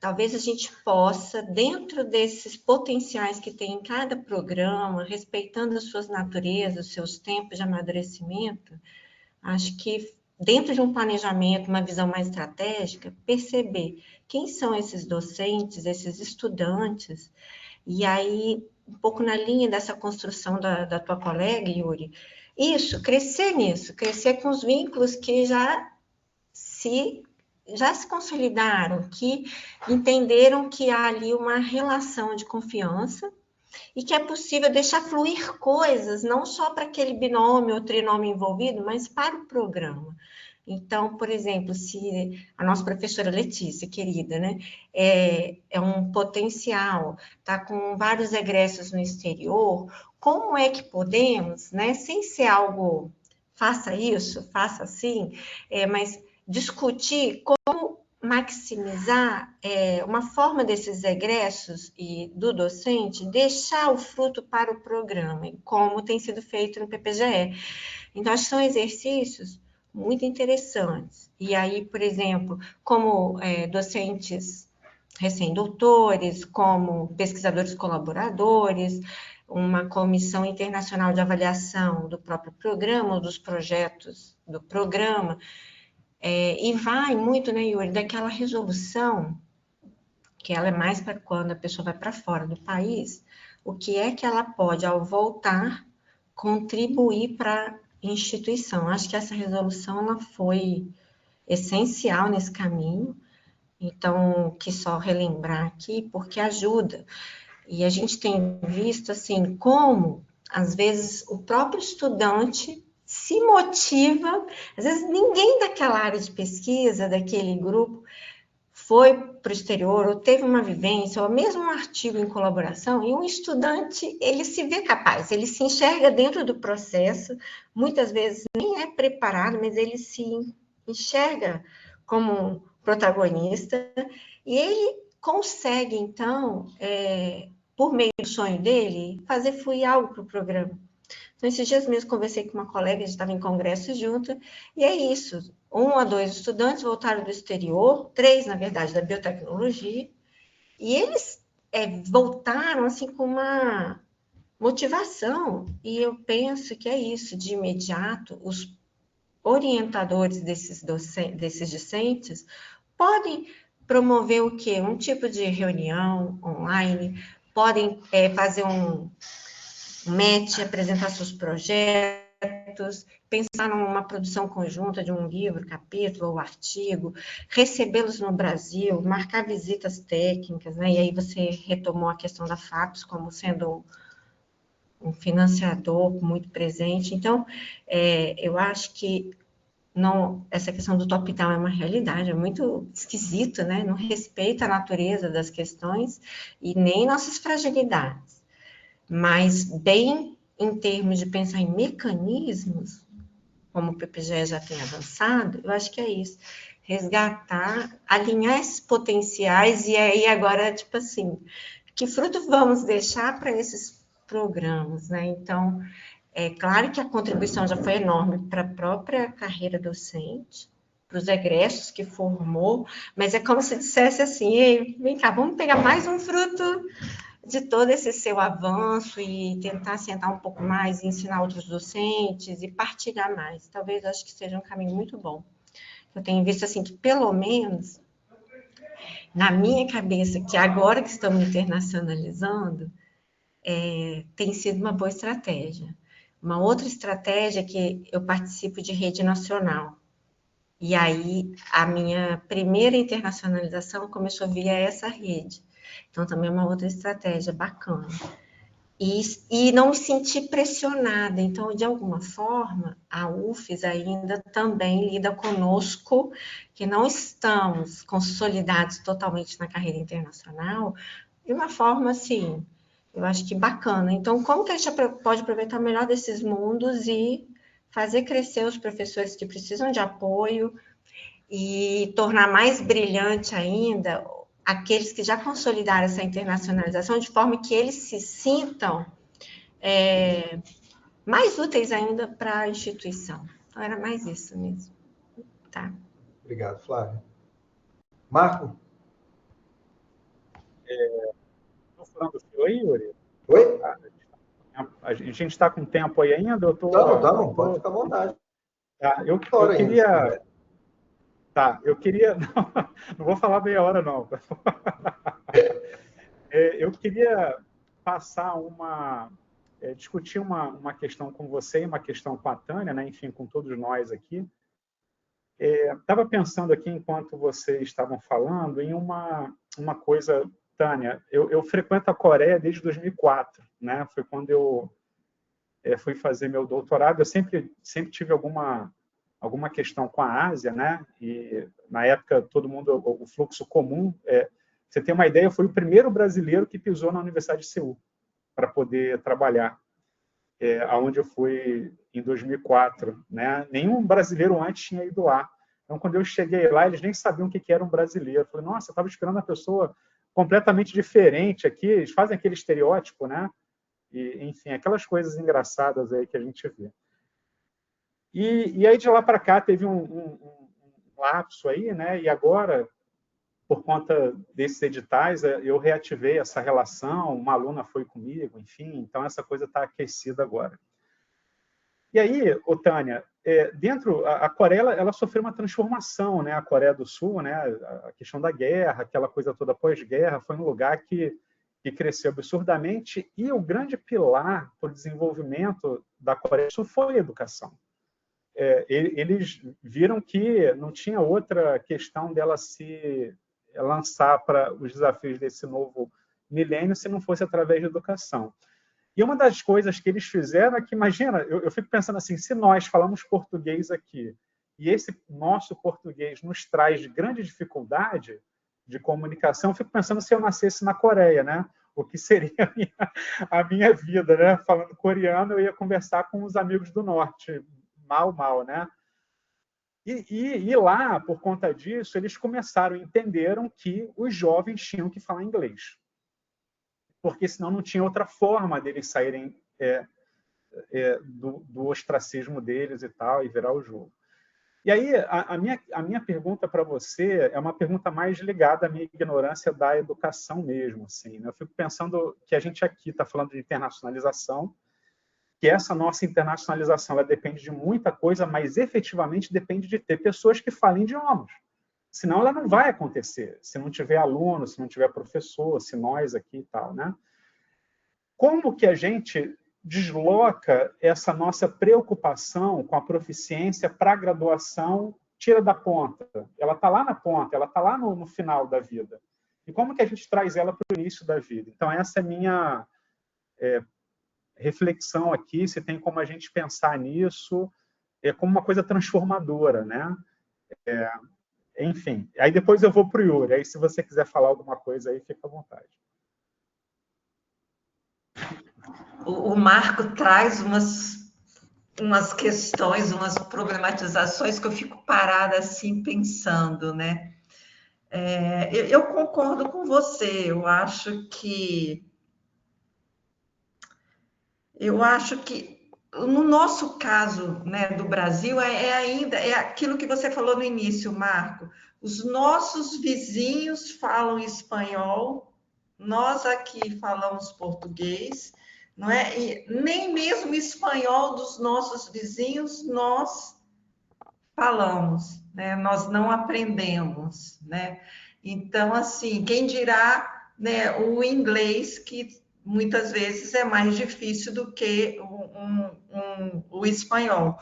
talvez a gente possa, dentro desses potenciais que tem em cada programa, respeitando as suas naturezas, os seus tempos de amadurecimento, acho que dentro de um planejamento, uma visão mais estratégica, perceber quem são esses docentes, esses estudantes, e aí, um pouco na linha dessa construção da tua colega, Yuri, crescer nisso, crescer com os vínculos que já se consolidaram, que entenderam que há ali uma relação de confiança e que é possível deixar fluir coisas, não só para aquele binômio ou trinômio envolvido, mas para o programa. Então, por exemplo, se a nossa professora Letícia, querida, né, é um potencial, está com vários egressos no exterior, como é que podemos, né, sem ser algo, faça isso, faça assim, mas discutir como maximizar uma forma desses egressos e do docente deixar o fruto para o programa, como tem sido feito no PPGE. Então, acho que são exercícios muito interessantes. E aí, por exemplo, como docentes recém-doutores, como pesquisadores colaboradores, uma comissão internacional de avaliação do próprio programa, ou dos projetos do programa, e vai muito, né, Yuri, daquela resolução, que ela é mais para quando a pessoa vai para fora do país, o que é que ela pode, ao voltar, contribuir para a instituição. Acho que essa resolução ela foi essencial nesse caminho, então, quis só relembrar aqui, porque ajuda. E a gente tem visto, assim, como, às vezes, o próprio estudante se motiva, às vezes ninguém daquela área de pesquisa, daquele grupo, foi para o exterior, ou teve uma vivência, ou mesmo um artigo em colaboração, e um estudante, ele se vê capaz, ele se enxerga dentro do processo, muitas vezes nem é preparado, mas ele se enxerga como protagonista, e ele consegue, então, por meio do sonho dele, fazer fluir algo para o programa. Então, esses dias mesmo conversei com uma colega, a gente estava em congresso junto, e é isso. 1 a 2 estudantes voltaram do exterior, 3, na verdade, da biotecnologia, e eles voltaram assim com uma motivação. E eu penso que é isso, de imediato, os orientadores desses discentes podem promover o quê? Um tipo de reunião online, podem fazer um match, apresentar seus projetos, pensar numa produção conjunta de um livro, capítulo ou artigo, recebê-los no Brasil, marcar visitas técnicas, né? E aí você retomou a questão da FAPES como sendo um financiador muito presente. Então, eu acho que essa questão do top-down é uma realidade, é muito esquisito, né? Não respeita a natureza das questões e nem nossas fragilidades. Mas bem em termos de pensar em mecanismos, como o PPGE já tem avançado, eu acho que é isso. Resgatar, alinhar esses potenciais e aí agora, tipo assim, que fruto vamos deixar para esses programas, né? Então, é claro que a contribuição já foi enorme para a própria carreira docente, para os egressos que formou, mas é como se dissesse assim, ei, vem cá, vamos pegar mais um fruto de todo esse seu avanço e tentar sentar um pouco mais, ensinar outros docentes e partilhar mais. Talvez acho que seja um caminho muito bom. Eu tenho visto assim que pelo menos na minha cabeça, que agora que estamos internacionalizando, tem sido uma boa estratégia. Uma outra estratégia é que eu participo de rede nacional. E aí a minha primeira internacionalização começou via essa rede. Então, também é uma outra estratégia bacana. e não me sentir pressionada. Então, de alguma forma, a UFES ainda também lida conosco, que não estamos consolidados totalmente na carreira internacional, de uma forma assim, eu acho que bacana. Então, como que a gente pode aproveitar melhor desses mundos e fazer crescer os professores que precisam de apoio e tornar mais brilhante ainda aqueles que já consolidaram essa internacionalização, de forma que eles se sintam mais úteis ainda para a instituição. Então, era mais isso mesmo. Tá. Obrigado, Flávia. Marco? Estou falando fio aí, Yuri? Oi? A gente está com tempo aí ainda? Não, pode ficar à vontade. Tá, eu queria... Tá, eu queria... Não vou falar meia hora, não. Eu queria passar discutir uma questão com você e uma questão com a Tânia, né? Enfim, com todos nós aqui. Estava pensando aqui, enquanto vocês estavam falando, em uma coisa... Tânia, eu frequento a Coreia desde 2004, né? Foi quando eu fui fazer meu doutorado. Eu sempre tive alguma questão com a Ásia, né? E na época todo mundo, o fluxo comum, você tem uma ideia, eu fui o primeiro brasileiro que pisou na Universidade de Seul para poder trabalhar, aonde eu fui em 2004, né? Nenhum brasileiro antes tinha ido lá. Então, quando eu cheguei lá, eles nem sabiam o que era um brasileiro. Eu falei, nossa, eu estava esperando uma pessoa completamente diferente aqui. Eles fazem aquele estereótipo, né? E, enfim, aquelas coisas engraçadas aí que a gente vê. E aí, de lá para cá, teve um lapso aí, né? E agora, por conta desses editais, eu reativei essa relação, uma aluna foi comigo, enfim, então essa coisa está aquecida agora. E aí, Tânia, a Coreia, ela sofreu uma transformação, né? A Coreia do Sul, né? A questão da guerra, aquela coisa toda pós-guerra, foi um lugar que cresceu absurdamente, e o grande pilar para o desenvolvimento da Coreia do Sul foi a educação. Eles viram que não tinha outra questão dela se lançar para os desafios desse novo milênio se não fosse através da educação. E uma das coisas que eles fizeram é que, imagina, eu fico pensando assim, se nós falamos português aqui, e esse nosso português nos traz grande dificuldade de comunicação, eu fico pensando se eu nascesse na Coreia, né? O que seria a minha vida, né? Falando coreano, eu ia conversar com os amigos do norte, mal, né? E lá, por conta disso, eles entenderam que os jovens tinham que falar inglês, porque senão não tinha outra forma deles saírem do ostracismo deles e tal, e virar o jogo. E aí, a minha pergunta para você é uma pergunta mais ligada à minha ignorância da educação mesmo. Assim, né? Eu fico pensando que a gente aqui está falando de internacionalização, que essa nossa internacionalização ela depende de muita coisa, mas efetivamente depende de ter pessoas que falem idiomas. Senão ela não vai acontecer, se não tiver aluno, se não tiver professor, se nós aqui e tal, né? Como que a gente desloca essa nossa preocupação com a proficiência para a graduação, tira da ponta? Ela está lá na ponta, ela está lá no final da vida. E como que a gente traz ela para o início da vida? Então, essa é a minha reflexão aqui, se tem como a gente pensar nisso como uma coisa transformadora, né? Enfim, aí depois eu vou para o Yuri, aí se você quiser falar alguma coisa aí, fica à vontade. O Marco traz umas questões, umas problematizações que eu fico parada assim pensando, né? Eu concordo com você, eu acho que no nosso caso, né, do Brasil, ainda aquilo que você falou no início, Marco. Os nossos vizinhos falam espanhol, nós aqui falamos português, não é? E nem mesmo o espanhol dos nossos vizinhos nós falamos, né? Nós não aprendemos, né? Então, assim, quem dirá, né, o inglês, que muitas vezes é mais difícil do que o espanhol.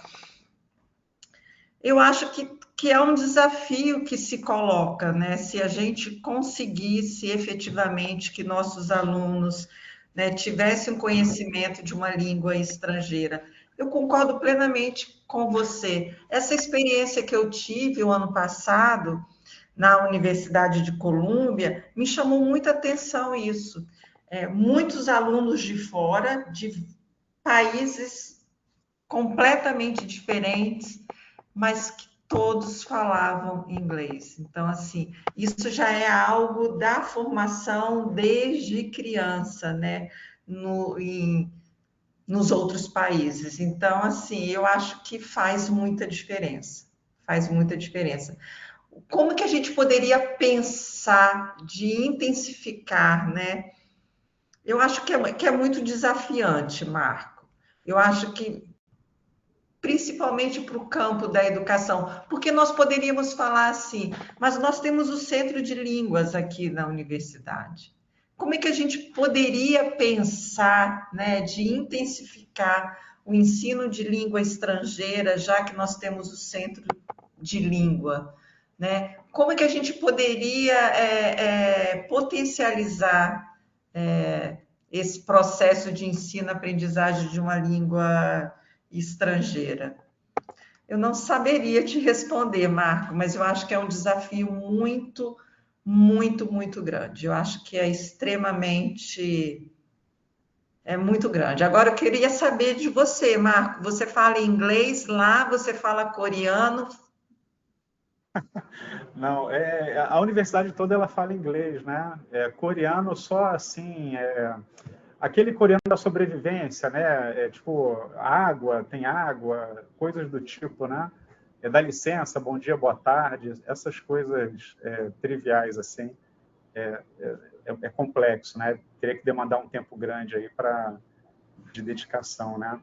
Eu acho que é um desafio que se coloca, né? Se a gente conseguisse efetivamente que nossos alunos né, tivesse um conhecimento de uma língua estrangeira. Eu concordo plenamente com você. Essa experiência que eu tive o ano passado na Universidade de Colômbia me chamou muita atenção isso. Muitos alunos de fora, de países completamente diferentes, mas que todos falavam inglês. Então, assim, isso já é algo da formação desde criança, né? Nos outros países. Então, assim, eu acho que faz muita diferença. Faz muita diferença. Como que a gente poderia pensar de intensificar, né? Eu acho que é muito desafiante, Marco. Eu acho que principalmente para o campo da educação, porque nós poderíamos falar assim, mas nós temos o Centro de Línguas aqui na universidade. Como é que a gente poderia pensar, né, de intensificar o ensino de língua estrangeira, já que nós temos o Centro de Língua, né? Como é que a gente poderia potencializar esse processo de ensino-aprendizagem de uma língua estrangeira? Eu não saberia te responder, Marco, mas eu acho que é um desafio muito, muito, muito grande. Eu acho que é muito grande. Agora, eu queria saber de você, Marco. Você fala inglês lá? Você fala coreano? Não, a universidade toda ela fala inglês, né? Coreano só assim, aquele coreano da sobrevivência, né? Tipo, tem água, coisas do tipo, né? Dá licença, bom dia, boa tarde, essas coisas triviais, assim. É complexo, né? Teria que demandar um tempo grande aí de dedicação, né?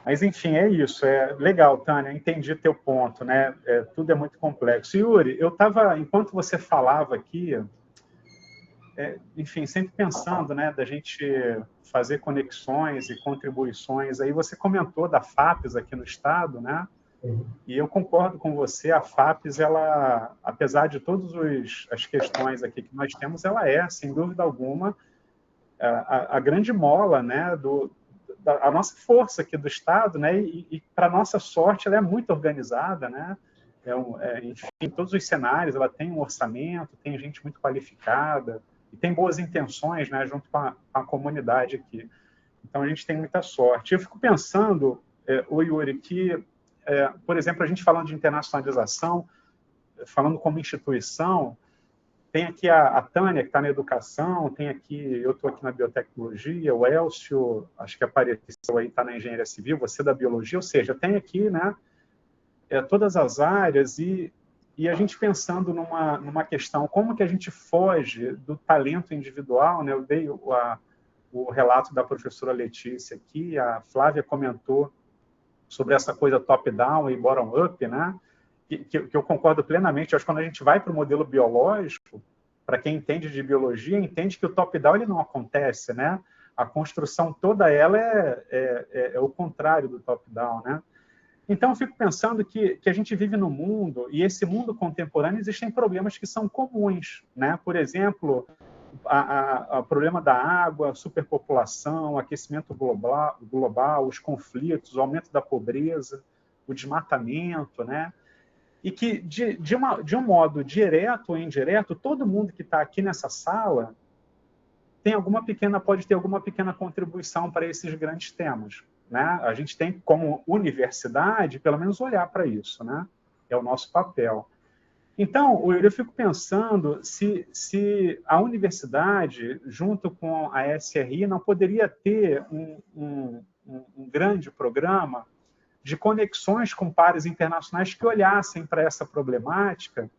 Mas, enfim, é isso. É legal, Tânia, entendi teu ponto, né? Tudo é muito complexo. Yuri, eu estava, enquanto você falava aqui, enfim, sempre pensando, né, da gente fazer conexões e contribuições. Aí você comentou da FAPES aqui no estado, né? E eu concordo com você, a FAPES, ela, apesar de todas as questões aqui que nós temos, ela sem dúvida alguma, a grande mola, né, a nossa força aqui do Estado, né, e para nossa sorte, ela é muito organizada, né, enfim, em todos os cenários, ela tem um orçamento, tem gente muito qualificada, e tem boas intenções, né, junto com a comunidade aqui. Então, a gente tem muita sorte. Eu fico pensando, Yuri, que, por exemplo, a gente falando de internacionalização, falando como instituição, tem aqui a Tânia, que está na educação, eu estou aqui na biotecnologia, o Elcio, acho que apareceu aí, está na engenharia civil, você da biologia, ou seja, tem aqui, né, todas as áreas e a gente pensando numa questão, como que a gente foge do talento individual, né? Eu dei o relato da professora Letícia aqui, a Flávia comentou sobre essa coisa top-down e bottom-up, né? Que eu concordo plenamente. Eu acho que quando a gente vai para o modelo biológico, para quem entende de biologia, entende que o top-down ele não acontece, né? A construção toda ela é o contrário do top-down, né? Então, eu fico pensando que a gente vive no mundo, e esse mundo contemporâneo existem problemas que são comuns, né? Por exemplo, o problema da água, superpopulação, aquecimento global, os conflitos, o aumento da pobreza, o desmatamento, né? E que, de um modo direto ou indireto, todo mundo que está aqui nessa sala pode ter alguma pequena contribuição para esses grandes temas, né? A gente tem, como universidade, pelo menos olhar para isso, né? É o nosso papel. Então, eu fico pensando se a universidade, junto com a SRI, não poderia ter um grande programa de conexões com pares internacionais que olhassem para essa problemática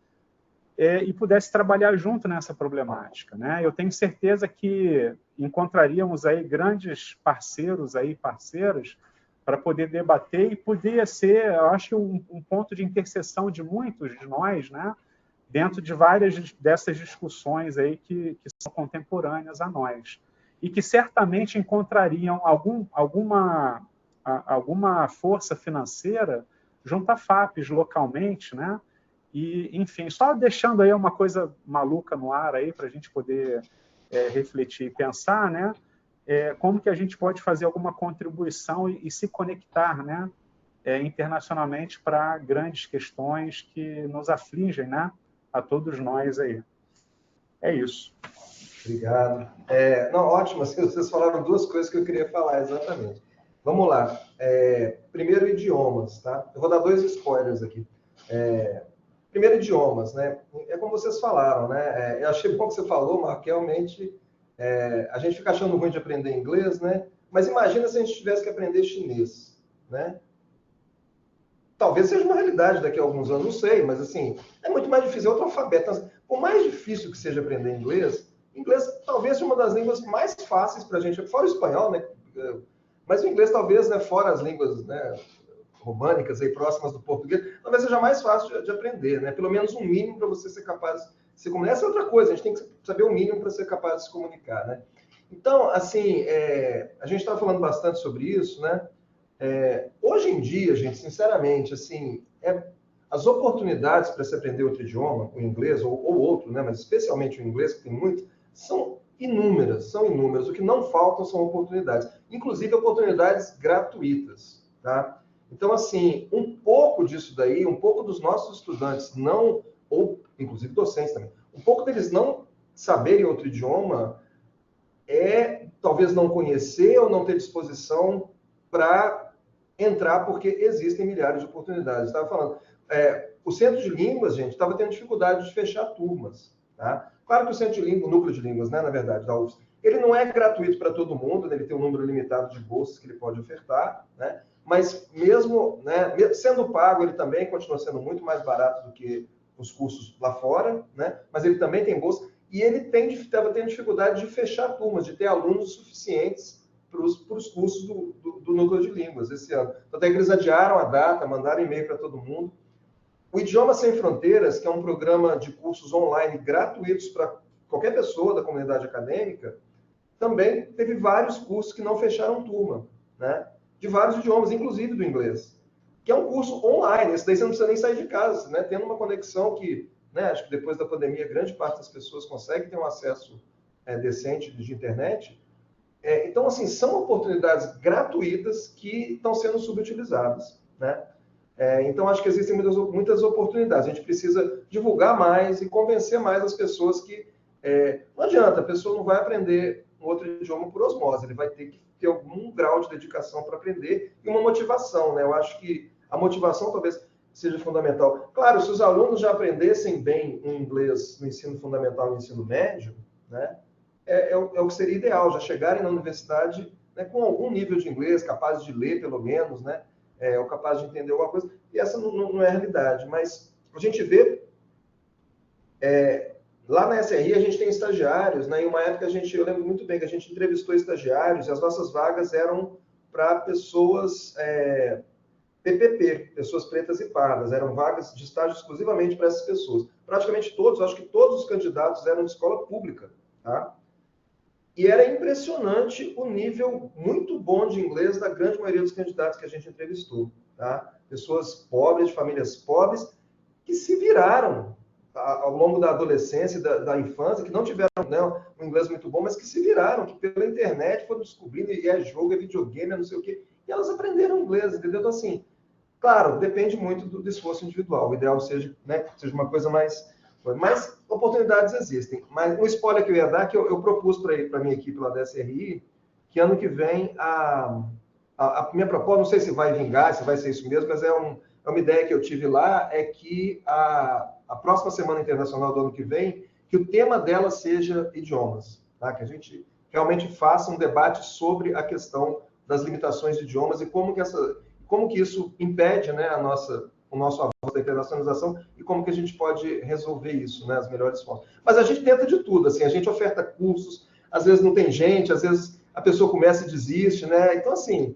e pudesse trabalhar junto nessa problemática, né? Eu tenho certeza que encontraríamos aí grandes parceiras, para poder debater e poderia ser, eu acho, um ponto de interseção de muitos de nós, né? Dentro de várias dessas discussões aí que são contemporâneas a nós e que certamente encontrariam alguma força financeira junto à FAPES localmente, né? E, enfim, só deixando aí uma coisa maluca no ar aí para a gente poder refletir e pensar, né? como que a gente pode fazer alguma contribuição e se conectar, né, internacionalmente para grandes questões que nos afligem, né, a todos nós aí. É isso. Obrigado. Não, ótimo, vocês falaram duas coisas que eu queria falar exatamente. Vamos lá. Primeiro, idiomas, tá? Eu vou dar 2 spoilers aqui. Primeiro, idiomas, né? É como vocês falaram, né? Eu achei bom que você falou, Marco, que realmente a gente fica achando ruim de aprender inglês, né? Mas imagina se a gente tivesse que aprender chinês, né? Talvez seja uma realidade daqui a alguns anos, não sei, mas assim, é muito mais difícil, é outro alfabeto. Então, por mais difícil que seja aprender inglês talvez seja uma das línguas mais fáceis para a gente, fora o espanhol, né? Mas o inglês talvez, né, fora as línguas, né, românicas aí próximas do português, talvez seja mais fácil de aprender, né? Pelo menos um mínimo para você ser capaz de se comunicar. Essa é outra coisa, a gente tem que saber o mínimo para ser capaz de se comunicar, né? Então, assim, a gente estava falando bastante sobre isso, né? Hoje em dia, gente, sinceramente, assim, as oportunidades para se aprender outro idioma, o inglês ou outro, né? Mas especialmente o inglês, que tem muito, são inúmeras. O que não faltam são oportunidades, inclusive oportunidades gratuitas, tá? Então, assim, um pouco disso daí, um pouco dos nossos estudantes não, ou inclusive docentes também, um pouco deles não saberem outro idioma talvez não conhecer ou não ter disposição para entrar, porque existem milhares de oportunidades. Estava falando, o centro de línguas, gente, estava tendo dificuldade de fechar turmas, tá? Claro que o centro de línguas, o núcleo de línguas, né, na verdade, da UFS, ele não é gratuito para todo mundo, né, ele tem um número limitado de bolsas que ele pode ofertar, né? Mas mesmo, né, sendo pago, ele também continua sendo muito mais barato do que os cursos lá fora, né? Mas ele também tem bolsa. E ele estava tendo dificuldade de fechar turmas, de ter alunos suficientes para os cursos do núcleo de línguas esse ano. Então, até que eles adiaram a data, mandaram e-mail para todo mundo. O Idioma Sem Fronteiras, que é um programa de cursos online gratuitos para qualquer pessoa da comunidade acadêmica, também teve vários cursos que não fecharam turma, né? De vários idiomas, inclusive do inglês. Que é um curso online, esse daí você não precisa nem sair de casa, né? Tendo uma conexão que, né, acho que depois da pandemia, grande parte das pessoas consegue ter um acesso decente de internet. Então, assim, são oportunidades gratuitas que estão sendo subutilizadas, né? Então, acho que existem muitas oportunidades. A gente precisa divulgar mais e convencer mais as pessoas que não adianta, a pessoa não vai aprender um outro idioma por osmose, ele vai ter que ter algum grau de dedicação para aprender e uma motivação, né? Eu acho que a motivação talvez seja fundamental. Claro, se os alunos já aprendessem bem o inglês no ensino fundamental e no ensino médio, né, é o que seria ideal, já chegarem na universidade, né, com algum nível de inglês, capazes de ler pelo menos, né, ou capazes de entender alguma coisa, e essa não é a realidade, mas a gente vê, lá na SRI a gente tem estagiários, né, em uma época eu lembro muito bem que a gente entrevistou estagiários e as nossas vagas eram para pessoas PPP, pessoas pretas e pardas, eram vagas de estágio exclusivamente para essas pessoas. Praticamente todos, acho que todos os candidatos eram de escola pública, tá? E era impressionante o nível muito bom de inglês da grande maioria dos candidatos que a gente entrevistou, tá? Pessoas pobres, de famílias pobres, que se viraram ao longo da adolescência, da infância, que não tiveram, né, um inglês muito bom, mas que se viraram, que pela internet foram descobrindo, e jogo, videogame, não sei o quê, e elas aprenderam inglês, entendeu? Então, assim, claro, depende muito do esforço individual. O ideal seja, né, seja uma coisa mais... Mas oportunidades existem. Mas um spoiler que eu ia dar, que eu propus para a minha equipe lá da SRI, que ano que vem a minha proposta, não sei se vai vingar, se vai ser isso mesmo, mas é uma ideia que eu tive lá, é que a próxima Semana Internacional do ano que vem, que o tema dela seja idiomas. Tá? Que a gente realmente faça um debate sobre a questão das limitações de idiomas e como que isso impede, né, o nosso avanço da internacionalização e como que a gente pode resolver isso, né, as melhores formas. Mas a gente tenta de tudo, assim, a gente oferta cursos, às vezes não tem gente, às vezes a pessoa começa e desiste, né? Então, assim,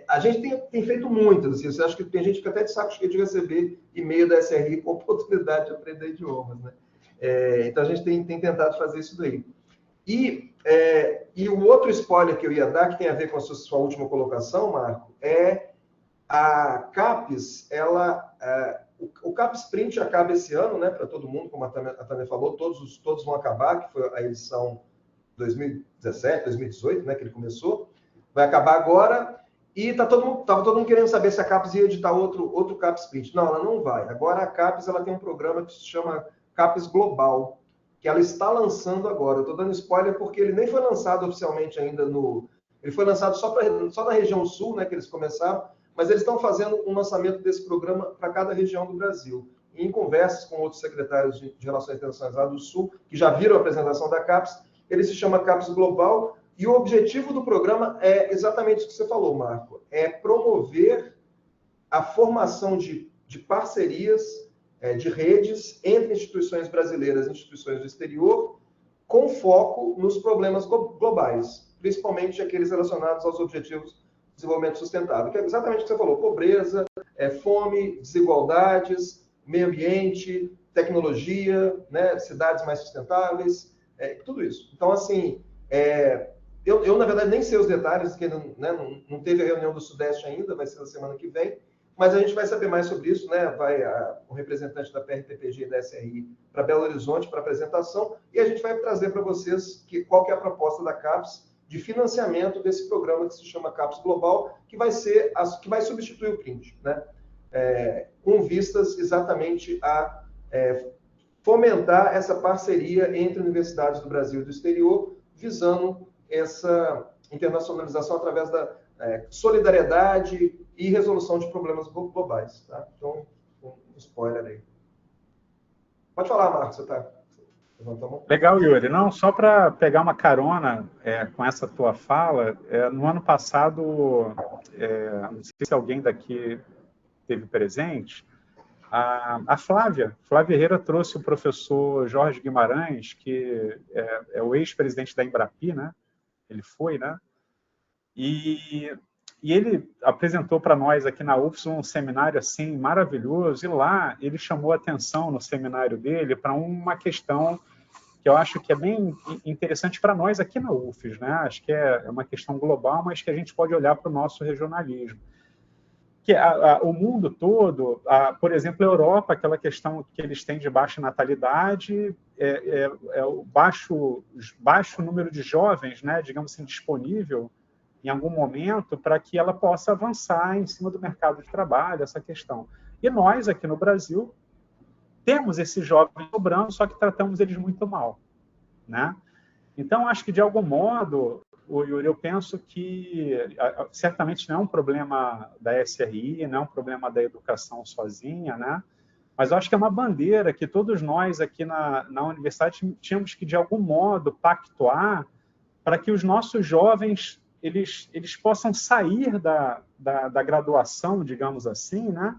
a gente tem feito muitas, assim, você acha que tem gente que fica até de saco cheio de receber e-mail da SRI com oportunidade de aprender idiomas, né? Então, a gente tem tentado fazer isso daí. E o outro spoiler que eu ia dar, que tem a ver com a sua última colocação, Marco, a CAPES, o CAPES Print acaba esse ano, né, para todo mundo, como a Tânia falou, todos vão acabar, que foi a edição 2017, 2018, né, que ele começou, vai acabar agora, e estava todo mundo querendo saber se a CAPES ia editar outro CAPES Print. Não, ela não vai. Agora a CAPES ela tem um programa que se chama CAPES Global, que ela está lançando agora. Eu estou dando spoiler porque ele nem foi lançado oficialmente ainda Ele foi lançado só na região sul, né, que eles começaram, mas eles estão fazendo um lançamento desse programa para cada região do Brasil. E em conversas com outros secretários de Relações Internacionais lá do Sul, que já viram a apresentação da CAPES, ele se chama CAPES Global, e o objetivo do programa é exatamente isso que você falou, Marco, é promover a formação de parcerias, de redes entre instituições brasileiras e instituições do exterior, com foco nos problemas globais, principalmente aqueles relacionados aos objetivos de desenvolvimento sustentável, que é exatamente o que você falou: pobreza, fome, desigualdades, meio ambiente, tecnologia, né, cidades mais sustentáveis, tudo isso. Então, assim, eu, na verdade, nem sei os detalhes, porque não teve a reunião do Sudeste ainda, vai ser na semana que vem, mas a gente vai saber mais sobre isso, né? Vai o representante da PRTPG e da SRI para Belo Horizonte para apresentação, e a gente vai trazer para vocês qual que é a proposta da CAPES de financiamento desse programa que se chama CAPES Global, que vai substituir o print, né? Com vistas exatamente a fomentar essa parceria entre universidades do Brasil e do exterior, visando essa internacionalização através da solidariedade e resolução de problemas globais. Tá? Então, um spoiler aí. Pode falar, Marcos, você está levantando a mão? Legal, Yuri. Não, só para pegar uma carona com essa tua fala, no ano passado, não sei se alguém daqui teve presente, a Flávia Herrera trouxe o professor Jorge Guimarães, que é o ex-presidente da Embrapi, né? Ele foi, né? E ele apresentou para nós aqui na UFSS um seminário assim maravilhoso, e lá ele chamou a atenção no seminário dele para uma questão que eu acho que é bem interessante para nós aqui na UFSS, né? Acho que é uma questão global, mas que a gente pode olhar para o nosso regionalismo. Que o mundo todo, por exemplo, a Europa, aquela questão que eles têm de baixa natalidade, o baixo número de jovens, né, digamos assim, disponível em algum momento para que ela possa avançar em cima do mercado de trabalho, essa questão. E nós, aqui no Brasil, temos esses jovens sobrando, só que tratamos eles muito mal, né? Então, acho que, de algum modo, Yuri, eu penso que certamente não é um problema da SRI, não é um problema da educação sozinha, né? Mas eu acho que é uma bandeira que todos nós aqui na universidade tínhamos que, de algum modo, pactuar para que os nossos jovens eles possam sair da graduação, digamos assim, né?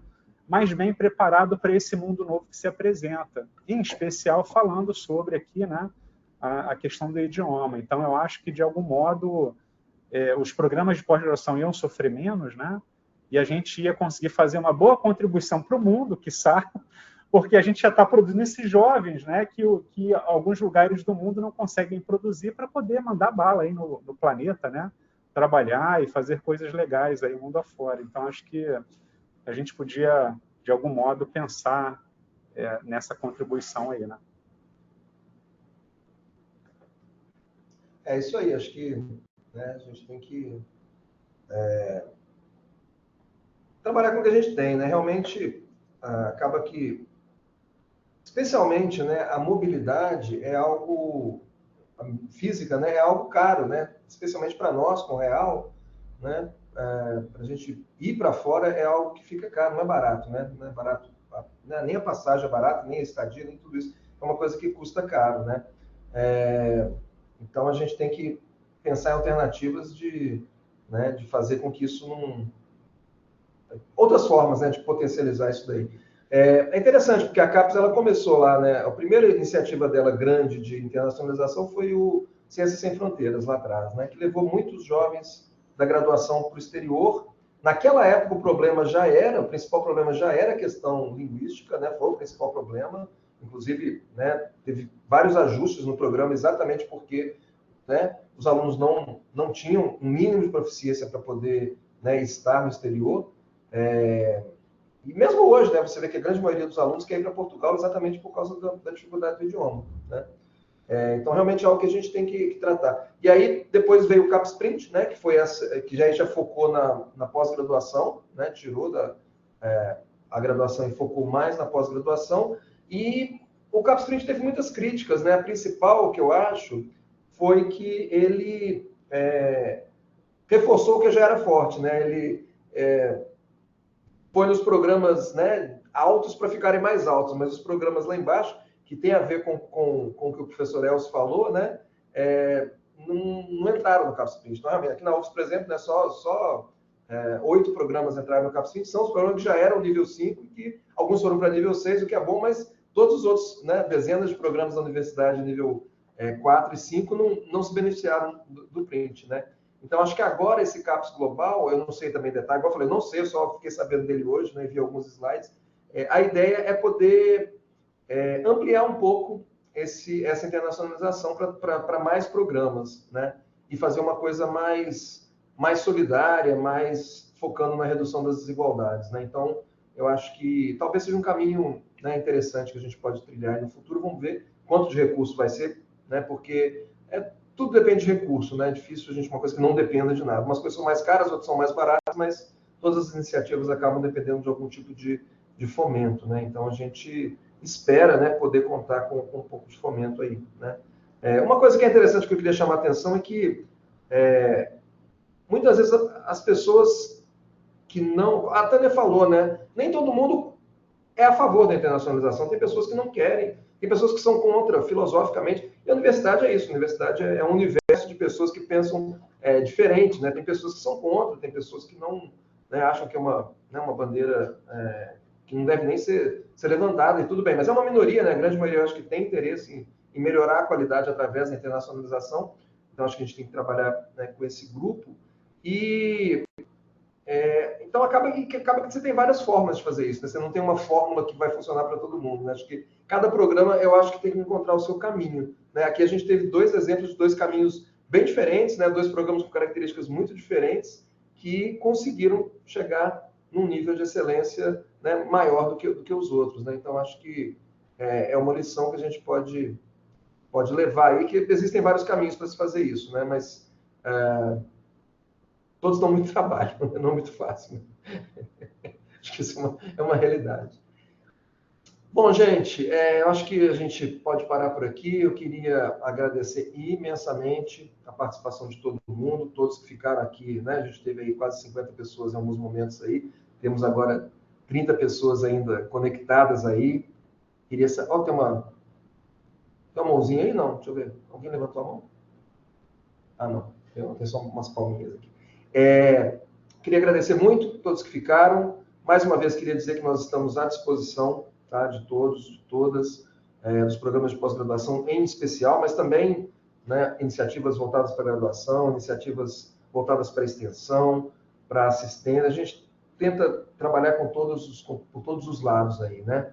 Mais bem preparado para esse mundo novo que se apresenta, em especial falando sobre aqui, né, a questão do idioma. Então, eu acho que, de algum modo, os programas de pós-graduação iam sofrer menos, né? E a gente ia conseguir fazer uma boa contribuição para o mundo, quiçá, porque a gente já está produzindo esses jovens, né, que alguns lugares do mundo não conseguem produzir para poder mandar bala aí no planeta, né? Trabalhar e fazer coisas legais aí mundo afora. Então, acho que a gente podia, de algum modo, pensar nessa contribuição aí, né? É isso aí, acho que, né, a gente tem que trabalhar com o que a gente tem, né? Realmente, acaba que, especialmente, né, a mobilidade é algo, a física, né, é algo caro, né? Especialmente para nós, com o real, né? Para a gente ir para fora é algo que fica caro, não é barato, né? Não é barato, né? Nem a passagem é barata, nem a estadia, nem tudo isso. É uma coisa que custa caro, né? Então, a gente tem que pensar em alternativas de fazer com que isso não... Outras formas, né, de potencializar isso daí. É interessante, porque a CAPES ela começou lá, né? A primeira iniciativa dela grande de internacionalização foi o Ciências Sem Fronteiras, lá atrás, né? Que levou muitos jovens da graduação para o exterior. Naquela época, o principal problema já era a questão linguística, né? Foi o principal problema. Inclusive, né, teve vários ajustes no programa exatamente porque, né, os alunos não tinham um mínimo de proficiência para poder, né, estar no exterior. E mesmo hoje, né, você vê que a grande maioria dos alunos quer ir para Portugal exatamente por causa da dificuldade do idioma, né? Então, realmente é algo que a gente tem que tratar. E aí, depois veio o CapSprint, né, que foi que já focou na pós-graduação, né, tirou a graduação e focou mais na pós-graduação. E o CapSprint teve muitas críticas, né? A principal, que eu acho, foi que ele reforçou o que já era forte, né? Ele põe os programas, né, altos para ficarem mais altos, mas os programas lá embaixo, que tem a ver com o que o professor Elcio falou, né, não entraram no CapSprint. Então, aqui na UFS, por exemplo, né, só 8 programas entraram no CapSprint, são os programas que já eram nível 5, e que alguns foram para nível 6, o que é bom, mas todos os outros, né, dezenas de programas da universidade nível 4 e 5 não se beneficiaram do print, né? Então, acho que agora esse CAPES Global, eu não sei também detalhe, igual eu falei, não sei, eu só fiquei sabendo dele hoje, né, vi alguns slides. A ideia é poder ampliar um pouco essa internacionalização para mais programas, né? E fazer uma coisa mais solidária, mais focando na redução das desigualdades, né? Então, eu acho que talvez seja um caminho, né, interessante que a gente pode trilhar no futuro. Vamos ver quanto de recurso vai ser, né? Porque tudo depende de recurso, né? É difícil a gente uma coisa que não dependa de nada. Algumas coisas são mais caras, outras são mais baratas, mas todas as iniciativas acabam dependendo de algum tipo de fomento, né? Então, a gente espera, né, poder contar com um pouco de fomento aí, né? Uma coisa que é interessante que eu queria chamar a atenção é que muitas vezes as pessoas que não... A Tânia falou, né? Nem todo mundo é a favor da internacionalização. Tem pessoas que não querem, tem pessoas que são contra, filosoficamente. E a universidade é isso. A universidade é um universo de pessoas que pensam diferente, né? Tem pessoas que são contra, tem pessoas que não, né, acham que é uma bandeira que não deve nem ser levantada, e tudo bem. Mas é uma minoria, né? A grande maioria, eu acho que tem interesse em melhorar a qualidade através da internacionalização. Então, acho que a gente tem que trabalhar, né, com esse grupo. E então acaba que você tem várias formas de fazer isso, né? Você não tem uma fórmula que vai funcionar para todo mundo, né? Acho que cada programa, eu acho que tem que encontrar o seu caminho, né? Aqui a gente teve 2 exemplos de 2 caminhos bem diferentes, né? 2 programas com características muito diferentes que conseguiram chegar num nível de excelência, né, maior do que os outros, né? Então acho que é uma lição que a gente pode levar aí, que existem vários caminhos para se fazer isso, né? Mas todos dão muito trabalho, não é muito fácil, né? Acho que isso é uma realidade. Bom, gente, eu acho que a gente pode parar por aqui. Eu queria agradecer imensamente a participação de todo mundo, todos que ficaram aqui, né? A gente teve aí quase 50 pessoas em alguns momentos aí. Temos agora 30 pessoas ainda conectadas aí. Queria saber... tem uma mãozinha aí? Não, deixa eu ver. Alguém levantou a mão? Ah, não. Tem só umas palminhas aqui. Queria agradecer muito a todos que ficaram. Mais uma vez, queria dizer que nós estamos à disposição, tá, de todos, de todas, dos programas de pós-graduação em especial, mas também, né, iniciativas voltadas para a graduação, iniciativas voltadas para a extensão, para a assistência. A gente tenta trabalhar por todos os lados aí, né?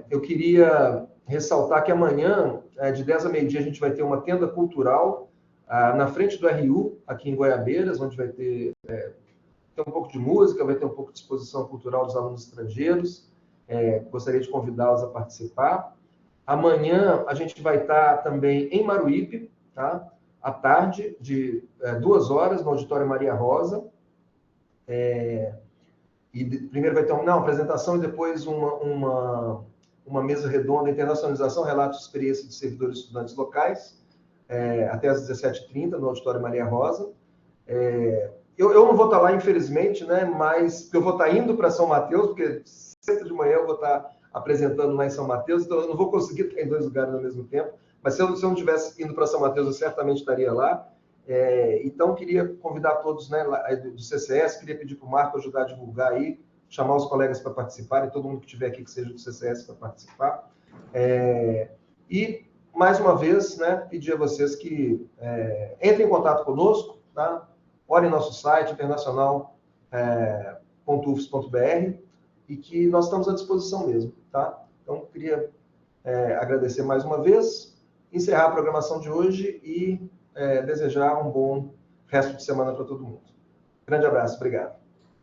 Eu queria ressaltar que amanhã, de 10 a meio-dia, a gente vai ter uma tenda cultural na frente do RU, aqui em Goiabeiras, onde vai ter um pouco de música, vai ter um pouco de exposição cultural dos alunos estrangeiros. Gostaria de convidá-los a participar. Amanhã a gente vai estar também em Maruípe, tá? À tarde, de 2 horas, no Auditório Maria Rosa. Primeiro vai ter uma apresentação e depois uma mesa redonda, internacionalização, relatos de experiência de servidores e estudantes locais, até às 17h30, no Auditório Maria Rosa. Eu não vou estar lá, infelizmente, né? Mas eu vou estar indo para São Mateus, porque cedo de manhã eu vou estar apresentando lá em São Mateus, então eu não vou conseguir estar em 2 lugares ao mesmo tempo. Mas se eu não estivesse indo para São Mateus, eu certamente estaria lá. Então, queria convidar todos, né, do CCS, queria pedir para o Marco ajudar a divulgar aí, chamar os colegas para participarem, todo mundo que estiver aqui que seja do CCS para participar. E, mais uma vez, né, pedir a vocês que entrem em contato conosco, tá? Olhem nosso site, internacional.ufs.br, e que nós estamos à disposição mesmo, tá? Então, queria agradecer mais uma vez, encerrar a programação de hoje e desejar um bom resto de semana para todo mundo. Grande abraço, obrigado.